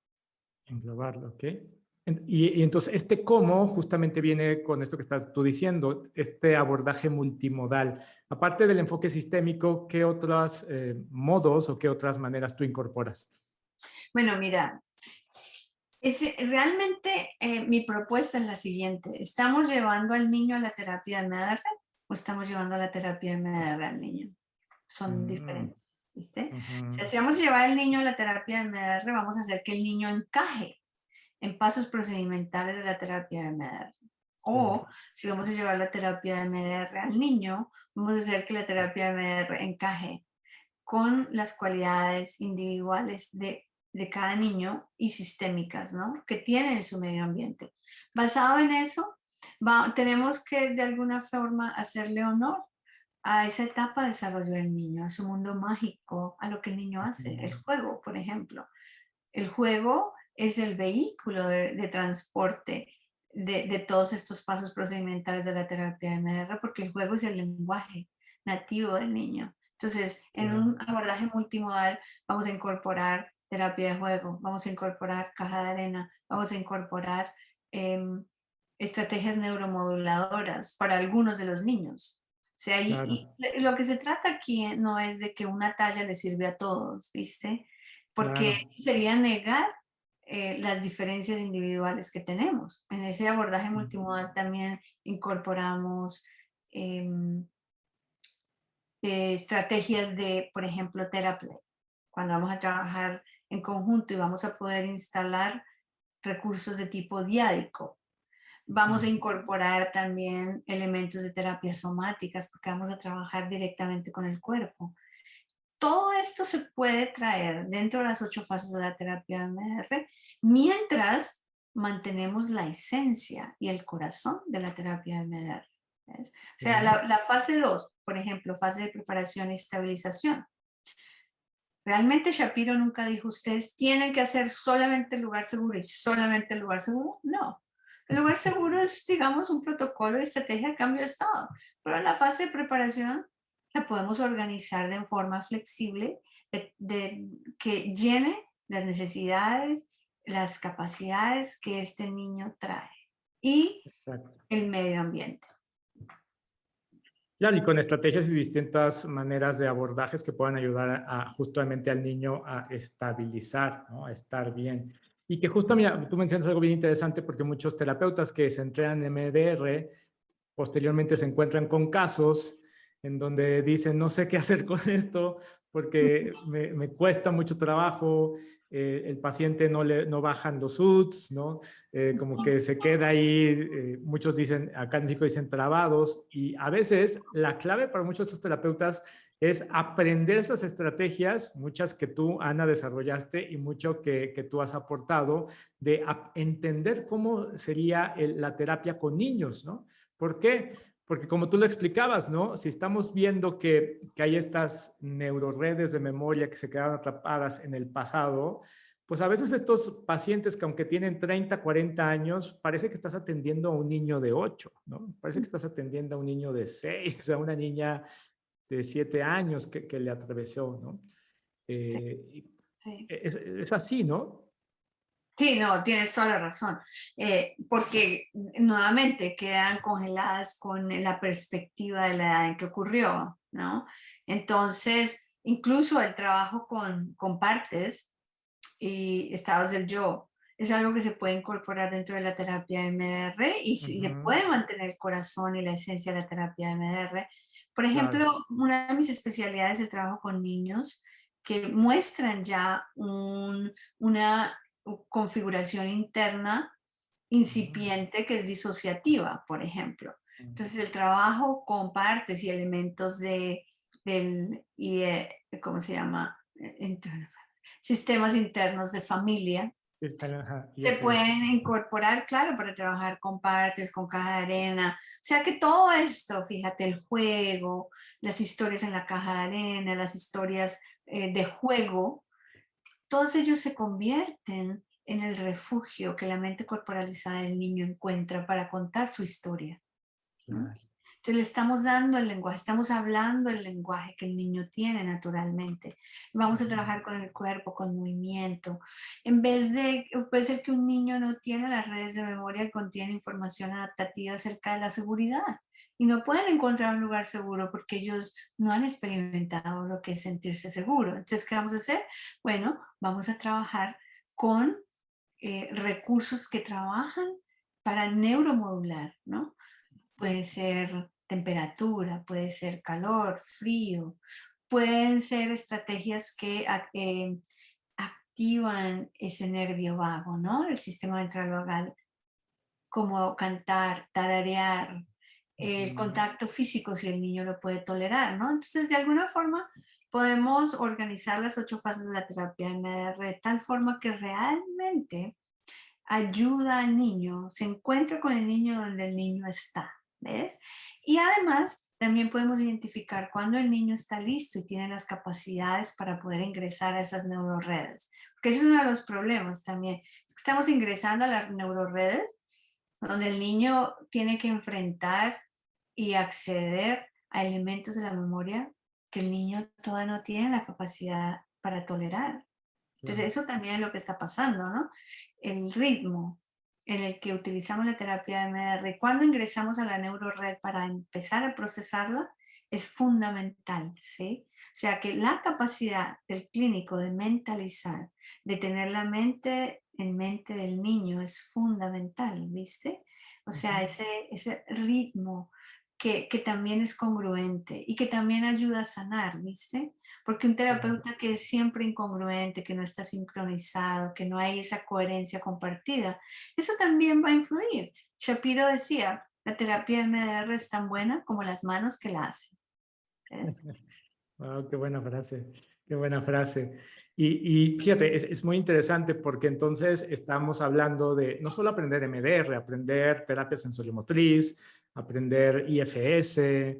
Englobarlo, ¿ok? Y entonces este cómo justamente viene con esto que estás tú diciendo, este abordaje multimodal. Aparte del enfoque sistémico, ¿qué otros modos o qué otras maneras tú incorporas? Bueno, mira, realmente mi propuesta es la siguiente. ¿Estamos llevando al niño a la terapia MR o estamos llevando a la terapia MR al niño? Son Mm, diferentes, ¿viste? O sea, ujú, si vamos a llevar al niño a la terapia MR, vamos a hacer que el niño encaje en pasos procedimentales de la terapia MDR. sí, O si vamos a llevar la terapia MDR al niño, vamos a hacer que la terapia MDR encaje con las cualidades individuales de cada niño y sistémicas, ¿no? Que tiene en su medio ambiente. Basado en eso, tenemos que de alguna forma hacerle honor a esa etapa de desarrollo del niño, a su mundo mágico, a lo que el niño hace, el ujú, juego, por ejemplo. El juego es el vehículo de transporte de todos estos pasos procedimentales de la terapia MDR, porque el juego es el lenguaje nativo del niño. Entonces, en claro, un abordaje multimodal vamos a incorporar terapia de juego, vamos a incorporar caja de arena, vamos a incorporar estrategias neuromoduladoras para algunos de los niños. O sea, claro, lo que se trata aquí no es de que una talla le sirve a todos, ¿viste? Porque claro. sería negar las diferencias individuales que tenemos. En ese abordaje multimodal también incorporamos em, estrategias de, por ejemplo, TheraPlay, cuando vamos a trabajar en conjunto y vamos a poder instalar recursos de tipo diádico. Vamos a incorporar también elementos de terapias somáticas porque vamos a trabajar directamente con el cuerpo. Todo esto se puede traer dentro de las 8 fases de la terapia MR mientras mantenemos la esencia y el corazón de la terapia MR. ¿Ves? O sea, Ok, la fase 2, por ejemplo, fase de preparación y estabilización. Realmente Shapiro nunca dijo, ustedes tienen que hacer solamente el lugar seguro y solamente el lugar seguro. No. El lugar seguro es, digamos, un protocolo de estrategia de cambio de estado, pero la fase de preparación la podemos organizar de forma flexible, que llene las necesidades, las capacidades que este niño trae y Exacto. el medio ambiente. Claro, y con estrategias y distintas maneras de abordajes que puedan ayudar justamente al niño a estabilizar, ¿no? A estar bien. Y que justo, mira, tú mencionas algo bien interesante porque muchos terapeutas que se entrenan en MDR posteriormente se encuentran con casos en donde dicen, no sé qué hacer con esto porque me cuesta mucho trabajo, el paciente no bajan los UTS, ¿no? Como que se queda ahí, muchos dicen, acá en México dicen trabados, y a veces la clave para muchos de estos terapeutas es aprender esas estrategias, muchas que tú, Ana, desarrollaste y mucho que tú has aportado, de entender cómo sería la terapia con niños, ¿no? ¿Por qué? Porque como tú lo explicabas, ¿no? Si estamos viendo que hay estas neuroredes de memoria que se quedaron atrapadas en el pasado, pues a veces estos pacientes que aunque tienen 30, 40 años, parece que estás atendiendo a un niño de 8, ¿no? Parece que estás atendiendo a un niño de 6, a una niña de 7 años que le atravesó, ¿no? Sí, Eh, sí. es así, ¿no? Sí, no, tienes toda la razón, porque nuevamente quedan congeladas con la perspectiva de la edad en que ocurrió, ¿no? Entonces, incluso el trabajo con partes y estados del yo es algo que se puede incorporar dentro de la terapia MDR y se Ujú, puede mantener el corazón y la esencia de la terapia MDR. Por claro. ejemplo, una de mis especialidades de trabajo con niños que muestran ya una configuración interna Ujú, incipiente que es disociativa, por ejemplo. Entonces, el trabajo con partes y elementos ¿cómo se llama? Sistemas internos de familia sí, ajá, se IFS. pueden incorporar, claro, para trabajar con partes, con caja de arena. O sea que todo esto, fíjate, el juego, las historias en la caja de arena, las historias de juego, todos ellos se convierten en el refugio que la mente corporalizada del niño encuentra para contar su historia, ¿no? Claro. Entonces le estamos dando el lenguaje, estamos hablando el lenguaje que el niño tiene naturalmente. Vamos a Ujú, trabajar con el cuerpo, con movimiento. En vez de, puede ser que un niño no tiene las redes de memoria que contienen información adaptativa acerca de la seguridad y no pueden encontrar un lugar seguro porque ellos no han experimentado lo que es sentirse seguro. Entonces, ¿qué vamos a hacer? Bueno, vamos a trabajar con recursos que trabajan para neuromodular, ¿no? Puede ser temperatura, puede ser calor, frío, pueden ser estrategias que activan ese nervio vago, ¿no? El sistema ventral vagal, como cantar, tararear, el ujú. contacto físico si el niño lo puede tolerar, ¿no? Entonces, de alguna forma, podemos organizar las 8 fases de la terapia MDR de tal forma que realmente ayuda al niño, se encuentra con el niño donde el niño está, ¿ves? Y además, también podemos identificar cuando el niño está listo y tiene las capacidades para poder ingresar a esas neuroredes. Porque ese es uno de los problemas también. Es que estamos ingresando a las neuroredes donde el niño tiene que enfrentar y acceder a elementos de la memoria que el niño todavía no tiene la capacidad para tolerar. Entonces, Claro. eso también es lo que está pasando, ¿no? El ritmo en el que utilizamos la terapia de MDR, cuando ingresamos a la neurored para empezar a procesarla, es fundamental, ¿sí? O sea, que la capacidad del clínico de mentalizar, de tener la mente en mente del niño es fundamental, ¿viste? O sea, Ujú, ese ritmo que también es congruente y que también ayuda a sanar, ¿viste? Porque un claro. terapeuta que es siempre incongruente, que no está sincronizado, que no hay esa coherencia compartida, eso también va a influir. Shapiro decía, la terapia MDR es tan buena como las manos que la hacen. ¿Ves? Wow, qué buena frase, qué buena frase. Y fíjate, es muy interesante porque entonces estamos hablando de no solo aprender MDR, aprender terapia sensoriomotriz, aprender IFS,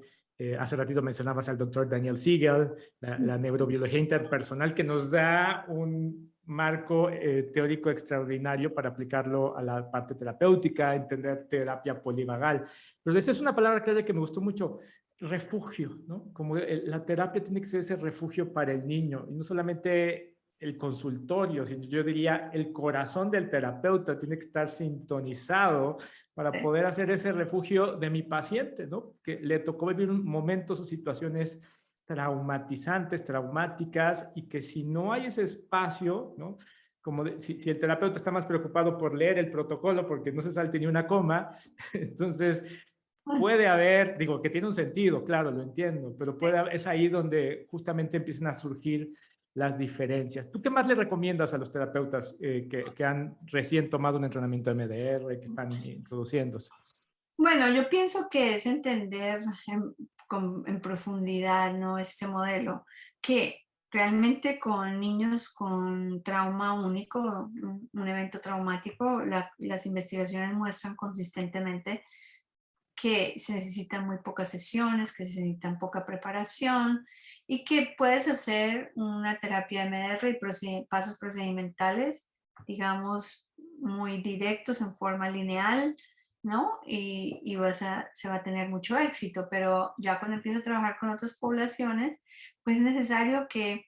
Hace ratito mencionabas al doctor Daniel Siegel, la neurobiología interpersonal, que nos da un marco teórico extraordinario para aplicarlo a la parte terapéutica, entender terapia polivagal. Pero esa es una palabra clave que me gustó mucho, refugio, ¿no? Como la terapia tiene que ser ese refugio para el niño, y no solamente el consultorio, sino yo diría el corazón del terapeuta tiene que estar sintonizado para poder hacer ese refugio de mi paciente, ¿no? Que le tocó vivir momentos o situaciones traumatizantes, traumáticas, y que si no hay ese espacio, ¿no? Como si el terapeuta está más preocupado por leer el protocolo porque no se salte ni una coma, entonces puede haber, digo, que tiene un sentido, claro, lo entiendo, pero es ahí donde justamente empiezan a surgir las diferencias. ¿Tú qué más le recomiendas a los terapeutas que han recién tomado un entrenamiento MDR, que están introduciéndose? Bueno, yo pienso que es entender en profundidad, ¿no? Este modelo, que realmente con niños con trauma único, un evento traumático, las investigaciones muestran consistentemente que se necesitan muy pocas sesiones, que se necesitan poca preparación y que puedes hacer una terapia MDR y pasos procedimentales, digamos, muy directos en forma lineal, ¿no? Y se va a tener mucho éxito, pero ya cuando empiezas a trabajar con otras poblaciones, pues es necesario que,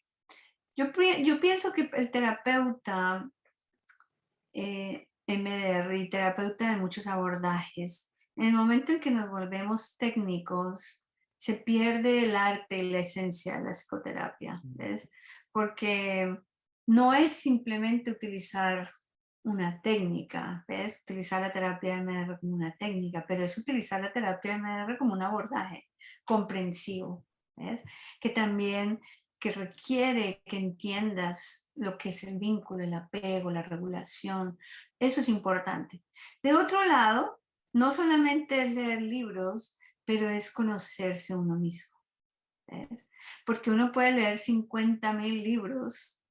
yo pienso que el terapeuta MDR y terapeuta de muchos abordajes, en el momento en que nos volvemos técnicos, se pierde el arte y la esencia de la psicoterapia, ¿ves? Porque no es simplemente utilizar una técnica, ¿ves? Utilizar la terapia MDR como una técnica, pero es utilizar la terapia MDR como un abordaje comprensivo, ¿ves? Que también que requiere que entiendas lo que es el vínculo, el apego, la regulación. Eso es importante. De otro lado, no solamente es leer libros, pero es conocerse uno mismo, ¿ves? Porque uno puede leer 50,000 libros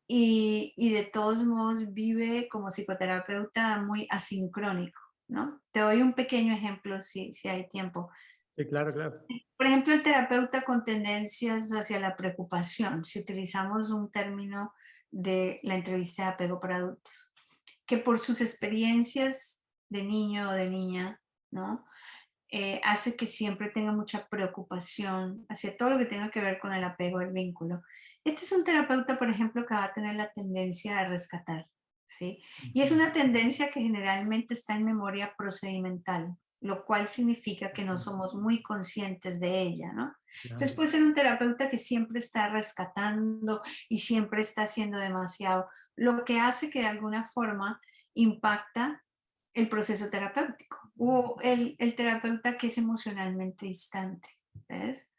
y de todos modos vive como psicoterapeuta muy asincrónico, ¿no? Te doy un pequeño ejemplo si hay tiempo. Sí, claro, claro. Por ejemplo, el terapeuta con tendencias hacia la preocupación, si utilizamos un término de la entrevista de apego para adultos, que por sus experiencias de niño o de niña, ¿no? Hace que siempre tenga mucha preocupación hacia todo lo que tenga que ver con el apego, el vínculo. Este es un terapeuta, por ejemplo, que va a tener la tendencia a rescatar, ¿sí? Y es una tendencia que generalmente está en memoria procedimental, lo cual significa que no somos muy conscientes de ella, ¿no? Entonces Claro. puede ser un terapeuta que siempre está rescatando y siempre está haciendo demasiado, lo que hace que de alguna forma impacta el proceso terapéutico o el terapeuta que es emocionalmente distante, ¿ves?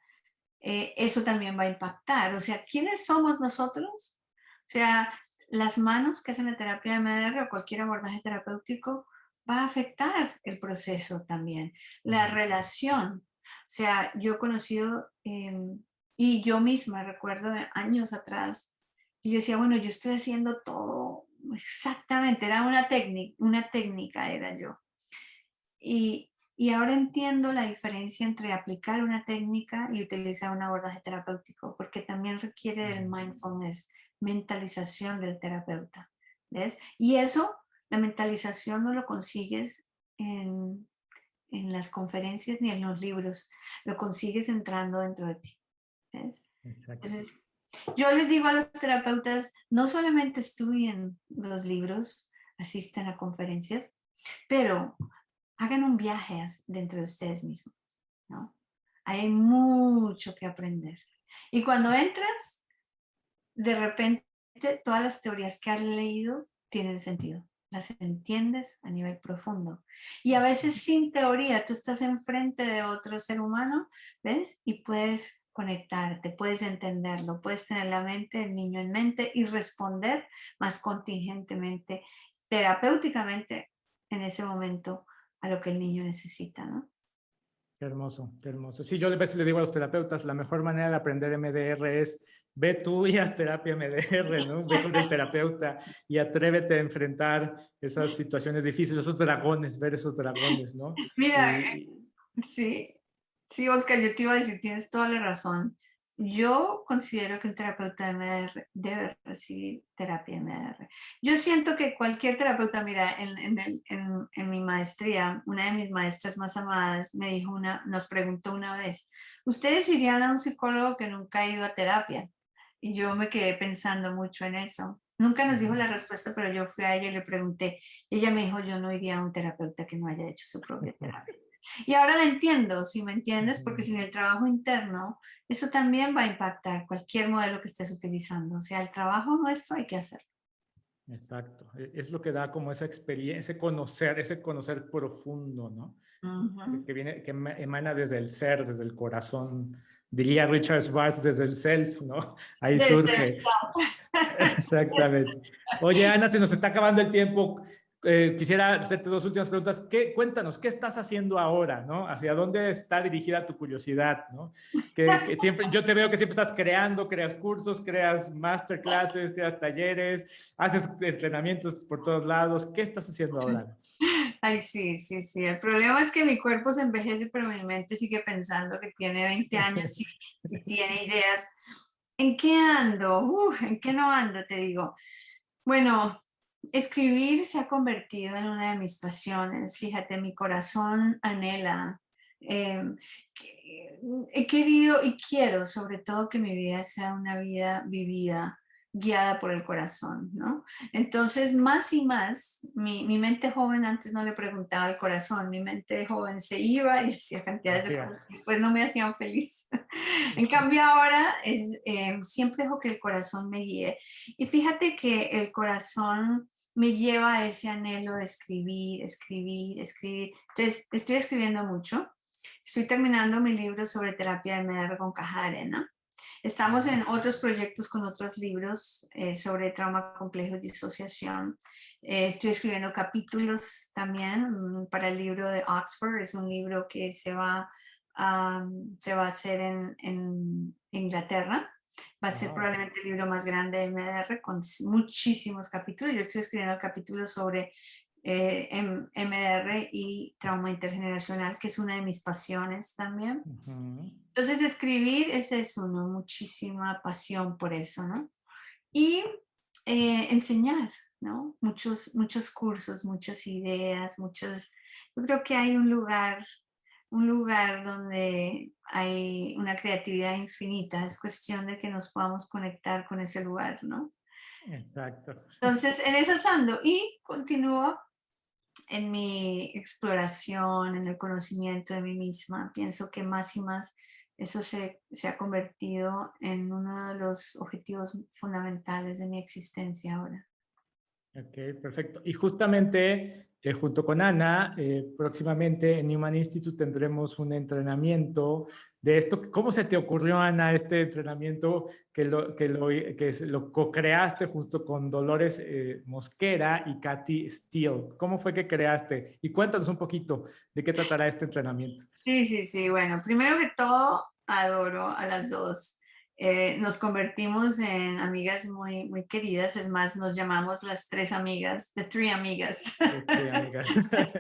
Eso también va a impactar. O sea, ¿quiénes somos nosotros? O sea, las manos que hacen la terapia de MDR o cualquier abordaje terapéutico va a afectar el proceso también. La relación. O sea, yo he conocido y yo misma recuerdo años atrás, y yo decía, bueno, yo estoy haciendo todo exactamente, era una técnica era yo. Y ahora entiendo la diferencia entre aplicar una técnica y utilizar un abordaje terapéutico, porque también requiere del mindfulness, mentalización del terapeuta, ¿ves? Y eso, la mentalización no lo consigues en las conferencias ni en los libros, lo consigues entrando dentro de ti, ¿ves? Exacto. Entonces, yo les digo a los terapeutas, no solamente estudien los libros, asistan a conferencias, pero hagan un viaje dentro de ustedes mismos, ¿no? Hay mucho que aprender. Y cuando entras, de repente todas las teorías que has leído tienen sentido. Las entiendes a nivel profundo. Y a veces sin teoría, tú estás enfrente de otro ser humano, ¿ves? Y puedes conectarte, puedes entenderlo, puedes tener la mente, el niño en mente y responder más contingentemente, terapéuticamente en ese momento a lo que el niño necesita, ¿no? Qué hermoso, qué hermoso. Sí, yo a veces le digo a los terapeutas, la mejor manera de aprender MDR es ve tú y haz terapia MDR, ¿no? Ve con el terapeuta y atrévete a enfrentar esas situaciones difíciles, esos dragones, ver esos dragones, ¿no? Mira, Y, sí, Sí, Oscar, yo te iba a decir, tienes toda la razón. Yo considero que un terapeuta de MDR debe recibir terapia MDR. Yo siento que cualquier terapeuta, mira, en mi maestría, una de mis maestras más amadas me dijo nos preguntó una vez, ¿ustedes irían a un psicólogo que nunca ha ido a terapia? Y yo me quedé pensando mucho en eso. Nunca nos dijo la respuesta, pero yo fui a ella y le pregunté. Y ella me dijo, yo no iría a un terapeuta que no haya hecho su propia terapia. Y ahora la entiendo, si me entiendes, porque sin el trabajo interno, eso también va a impactar cualquier modelo que estés utilizando. O sea, el trabajo nuestro hay que hacerlo. Exacto. Es lo que da como esa experiencia, ese conocer profundo, ¿no? Ujú. Que viene, que emana desde el ser, desde el corazón. Diría Richard Schwartz, desde el self, ¿no? Ahí Desde surge. Exactamente. Oye, Ana, se nos está acabando el tiempo. Quisiera hacerte dos últimas preguntas. Cuéntanos, ¿qué estás haciendo ahora, no? ¿Hacia dónde está dirigida tu curiosidad, no? Que siempre, yo te veo que siempre estás creando, creas cursos, creas masterclasses, creas talleres, haces entrenamientos por todos lados. ¿Qué estás haciendo ahora? Ay, sí, sí, sí. El problema es que mi cuerpo se envejece, pero mi mente sigue pensando que tiene 20 años y tiene ideas. ¿En qué ando? ¿En qué no ando? Te digo. Bueno, escribir se ha convertido en una de mis pasiones. Fíjate, mi corazón anhela. em, He querido y quiero, sobre todo, que mi vida sea una vida vivida, guiada por el corazón, ¿no? Entonces, más y más, mi mente joven antes no le preguntaba al corazón, mi mente joven se iba y hacía cantidades de cosas que después no me hacían feliz. En cambio, ahora siempre dejo que el corazón me guíe. Y fíjate que el corazón me lleva a ese anhelo de escribir, escribir, escribir. Entonces, estoy escribiendo mucho. Estoy terminando mi libro sobre terapia de MDR con caja de arena. Estamos en otros proyectos con otros libros sobre trauma complejo y disociación. Estoy escribiendo capítulos también para el libro de Oxford. Es un libro que se va a hacer en Inglaterra. Va a ser Wow. probablemente el libro más grande de MDR con muchísimos capítulos. Yo estoy escribiendo capítulos sobre MDR y trauma intergeneracional, que es una de mis pasiones también. Ujú. Entonces, escribir es eso, ¿no? Muchísima pasión por eso, ¿no? Y enseñar, ¿no? Muchos cursos, muchas ideas, yo creo que hay un lugar donde hay una creatividad infinita. Es cuestión de que nos podamos conectar con ese lugar, ¿no? Exacto. Entonces, en esas ando y continúo en mi exploración, en el conocimiento de mí misma. Pienso que más y más eso se ha convertido en uno de los objetivos fundamentales de mi existencia ahora. Ok, perfecto. Y justamente junto con Ana, próximamente en Newman Institute tendremos un entrenamiento de esto. ¿Cómo se te ocurrió, Ana, este entrenamiento lo co-creaste justo con Dolores Mosquera y Katy Steele? ¿Cómo fue que creaste? Y cuéntanos un poquito de qué tratará este entrenamiento. Sí, sí, sí. Bueno, primero que todo, adoro a las dos. Nos convertimos en amigas muy, muy queridas. Es más, nos llamamos las tres amigas, the three amigas. Sí, amigas. Sí, claro.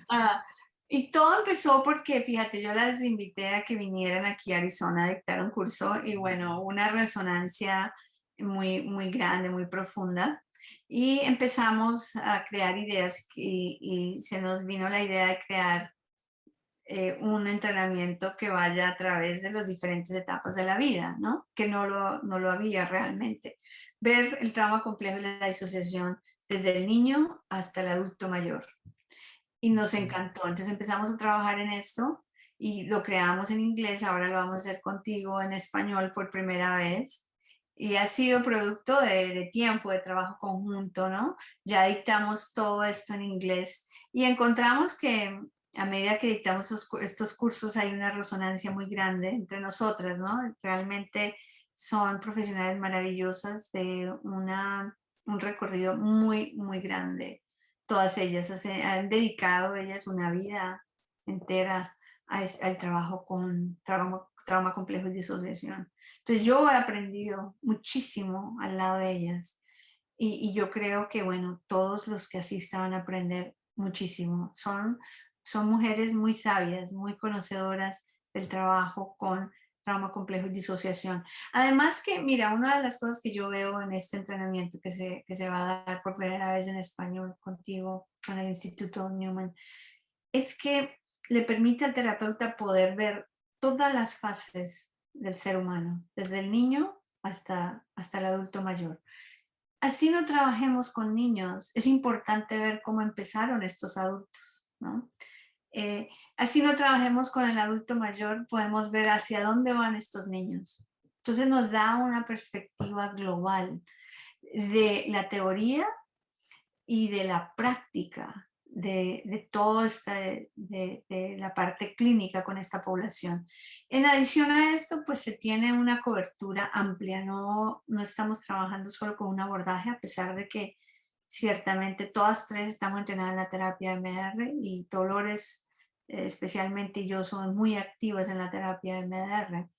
Ah, y todo empezó porque, fíjate, yo las invité a que vinieran aquí a Arizona a dictar un curso y bueno, una resonancia muy, muy grande, muy profunda. Y empezamos a crear ideas y se nos vino la idea de crear un entrenamiento que vaya a través de las diferentes etapas de la vida, ¿no? Que no lo había realmente. Ver el trauma complejo y la disociación desde el niño hasta el adulto mayor. Y nos encantó. Entonces empezamos a trabajar en esto y lo creamos en inglés, ahora lo vamos a hacer contigo en español por primera vez. Y ha sido producto de tiempo, de trabajo conjunto, ¿no? Ya dictamos todo esto en inglés y encontramos que a medida que dictamos estos cursos hay una resonancia muy grande entre nosotras, ¿no? Realmente son profesionales maravillosas de un recorrido muy, muy grande. Todas ellas han dedicado ellas una vida entera al trabajo con trauma complejo y disociación. Entonces yo he aprendido muchísimo al lado de ellas y yo creo que, bueno, todos los que asistan van a aprender muchísimo. Son son mujeres muy sabias, muy conocedoras del trabajo con trauma complejo y disociación. Además que, mira, una de las cosas que yo veo en este entrenamiento que se va a dar por primera vez en español contigo, con el Instituto Newman, es que le permite al terapeuta poder ver todas las fases del ser humano, desde el niño hasta el adulto mayor. Así no trabajemos con niños, es importante ver cómo empezaron estos adultos, ¿no? Eh, Así no trabajemos con el adulto mayor, podemos ver hacia dónde van estos niños. Entonces nos da una perspectiva global de la teoría y de la práctica de todo esta, de la parte clínica con esta población. En adición a esto, pues se tiene una cobertura amplia, no estamos trabajando solo con un abordaje, a pesar de que ciertamente todas tres estamos entrenadas en la terapia MDR y Dolores, especialmente yo, soy muy activas en la terapia MDR.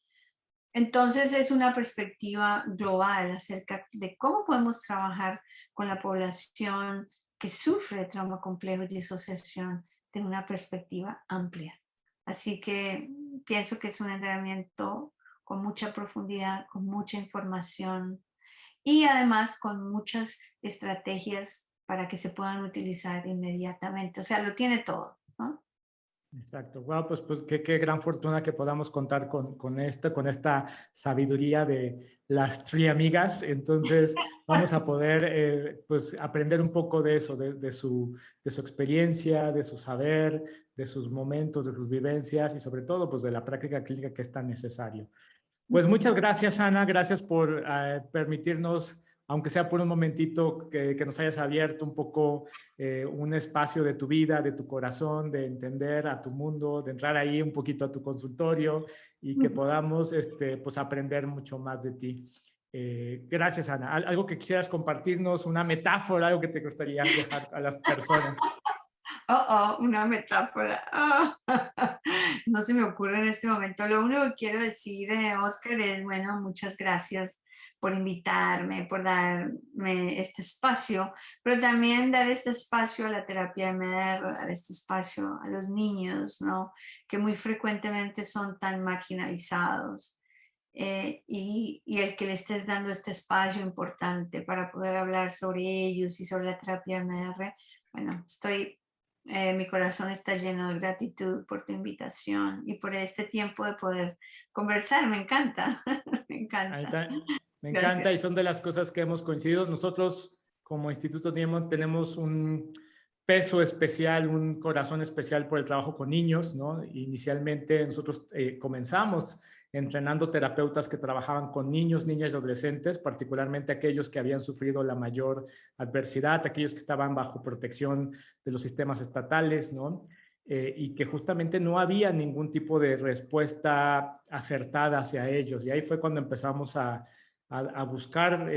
Entonces es una perspectiva global acerca de cómo podemos trabajar con la población que sufre de trauma complejo y disociación de una perspectiva amplia. Así que pienso que es un entrenamiento con mucha profundidad, con mucha información y además con muchas estrategias para que se puedan utilizar inmediatamente. O sea, lo tiene todo, ¿no? Exacto. Wow, pues qué gran fortuna que podamos contar con esta sabiduría de las tri amigas. Entonces, vamos a poder pues aprender un poco de eso, de su experiencia, de su saber, de sus momentos, de sus vivencias y sobre todo pues de la práctica clínica que es tan necesario. Pues muchas gracias, Ana. Gracias por permitirnos, aunque sea por un momentito, que nos hayas abierto un poco un espacio de tu vida, de tu corazón, de entender a tu mundo, de entrar ahí un poquito a tu consultorio y que podamos pues aprender mucho más de ti. Gracias, Ana. ¿Algo que quisieras compartirnos, una metáfora, algo que te gustaría dejar a las personas? Una metáfora. No se me ocurre en este momento. Lo único que quiero decir, Oscar, es, bueno, muchas gracias por invitarme, por darme este espacio, pero también dar este espacio a la terapia MDR, dar este espacio a los niños, ¿no? Que muy frecuentemente son tan marginalizados. Y el que le estés dando este espacio importante para poder hablar sobre ellos y sobre la terapia MDR, bueno, mi corazón está lleno de gratitud por tu invitación y por este tiempo de poder conversar. Me encanta, me encanta. Me encanta y Gracias. son de las cosas que hemos coincidido. Nosotros como Instituto Diamond tenemos un peso especial, un corazón especial por el trabajo con niños, ¿no? Inicialmente nosotros comenzamos entrenando terapeutas que trabajaban con niños, niñas y adolescentes, particularmente aquellos que habían sufrido la mayor adversidad, aquellos que estaban bajo protección de los sistemas estatales, ¿no? Y que justamente no había ningún tipo de respuesta acertada hacia ellos. Y ahí fue cuando empezamos a buscar,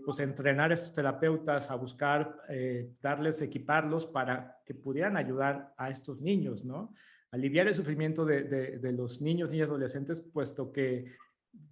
pues entrenar a estos terapeutas, a buscar darles, equiparlos para que pudieran ayudar a estos niños, ¿no? Aliviar el sufrimiento de los niños, niñas, adolescentes, puesto que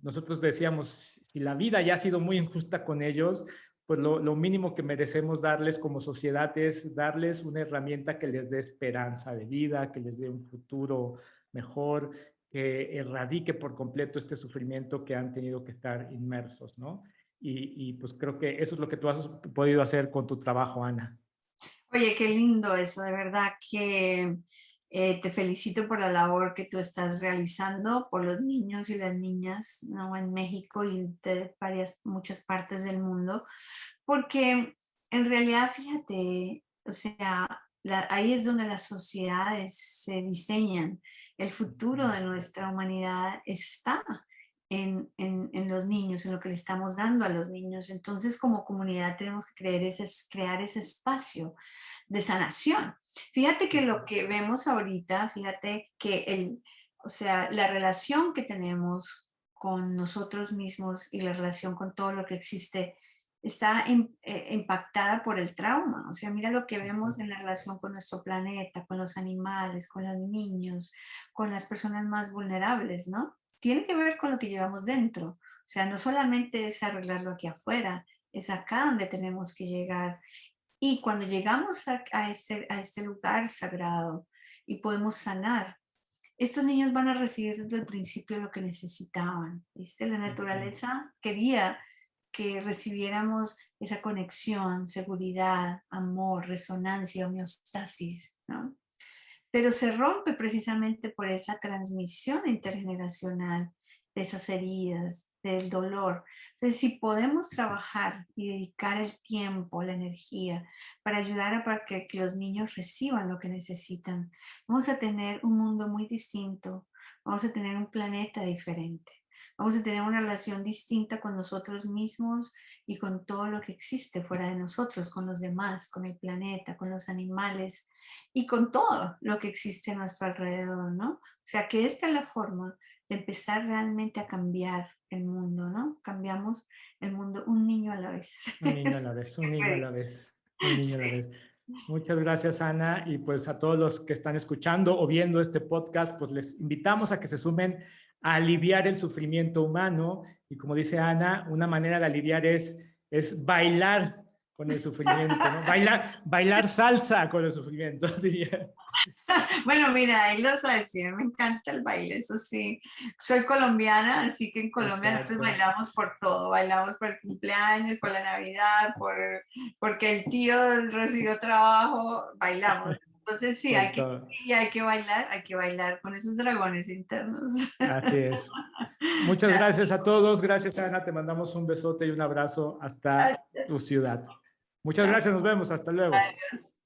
nosotros decíamos, si la vida ya ha sido muy injusta con ellos, pues lo mínimo que merecemos darles como sociedad es darles una herramienta que les dé esperanza de vida, que les dé un futuro mejor, que erradique por completo este sufrimiento que han tenido que estar inmersos, ¿no? Pues creo que eso es lo que tú has podido hacer con tu trabajo, Ana. Oye, qué lindo eso, de verdad que te felicito por la labor que tú estás realizando por los niños y las niñas, ¿no? En México y de muchas partes del mundo. Porque en realidad, fíjate, o sea, ahí es donde las sociedades se diseñan. El futuro de nuestra humanidad está en los niños, en lo que le estamos dando a los niños. Entonces, como comunidad tenemos que crear ese espacio de sanación. Fíjate que lo que vemos ahorita, fíjate que o sea, la relación que tenemos con nosotros mismos y la relación con todo lo que existe está impactada por el trauma. O sea, mira lo que vemos en la relación con nuestro planeta, con los animales, con los niños, con las personas más vulnerables, ¿no? Tiene que ver con lo que llevamos dentro. O sea, no solamente es arreglarlo aquí afuera, es acá donde tenemos que llegar. Y cuando llegamos a este lugar sagrado, y podemos sanar. Estos niños van a recibir desde el principio lo que necesitaban, ¿viste? La naturaleza quería que recibiéramos esa conexión, seguridad, amor, resonancia, homeostasis, ¿no? Pero se rompe precisamente por esa transmisión intergeneracional de esas heridas, del dolor. Entonces, si podemos trabajar y dedicar el tiempo, la energía, para ayudar a para que los niños reciban lo que necesitan, vamos a tener un mundo muy distinto, vamos a tener un planeta diferente, vamos a tener una relación distinta con nosotros mismos y con todo lo que existe fuera de nosotros, con los demás, con el planeta, con los animales y con todo lo que existe a nuestro alrededor, ¿no? O sea que esta es la forma de empezar realmente a cambiar el mundo, ¿no? Cambiamos el mundo un niño a la vez. Un niño a la vez, un niño a la vez, un niño a la vez. Muchas gracias, Ana. Y pues a todos los que están escuchando o viendo este podcast, pues les invitamos a que se sumen a aliviar el sufrimiento humano. Y como dice Ana, una manera de aliviar es bailar con el sufrimiento, ¿no? Bailar salsa con el sufrimiento, diría. Bueno, mira, ahí lo vas a decir, me encanta el baile, eso sí. Soy colombiana, así que en Colombia nosotros Exacto. bailamos por todo, bailamos por el cumpleaños, por la Navidad, porque el tío recibió trabajo, bailamos. Entonces sí, Por todo. hay que bailar con esos dragones internos. Así es. Muchas gracias a todos. Gracias, Ana. Te mandamos un besote y un abrazo hasta tu ciudad. Muchas gracias. Nos vemos. Hasta luego. Gracias.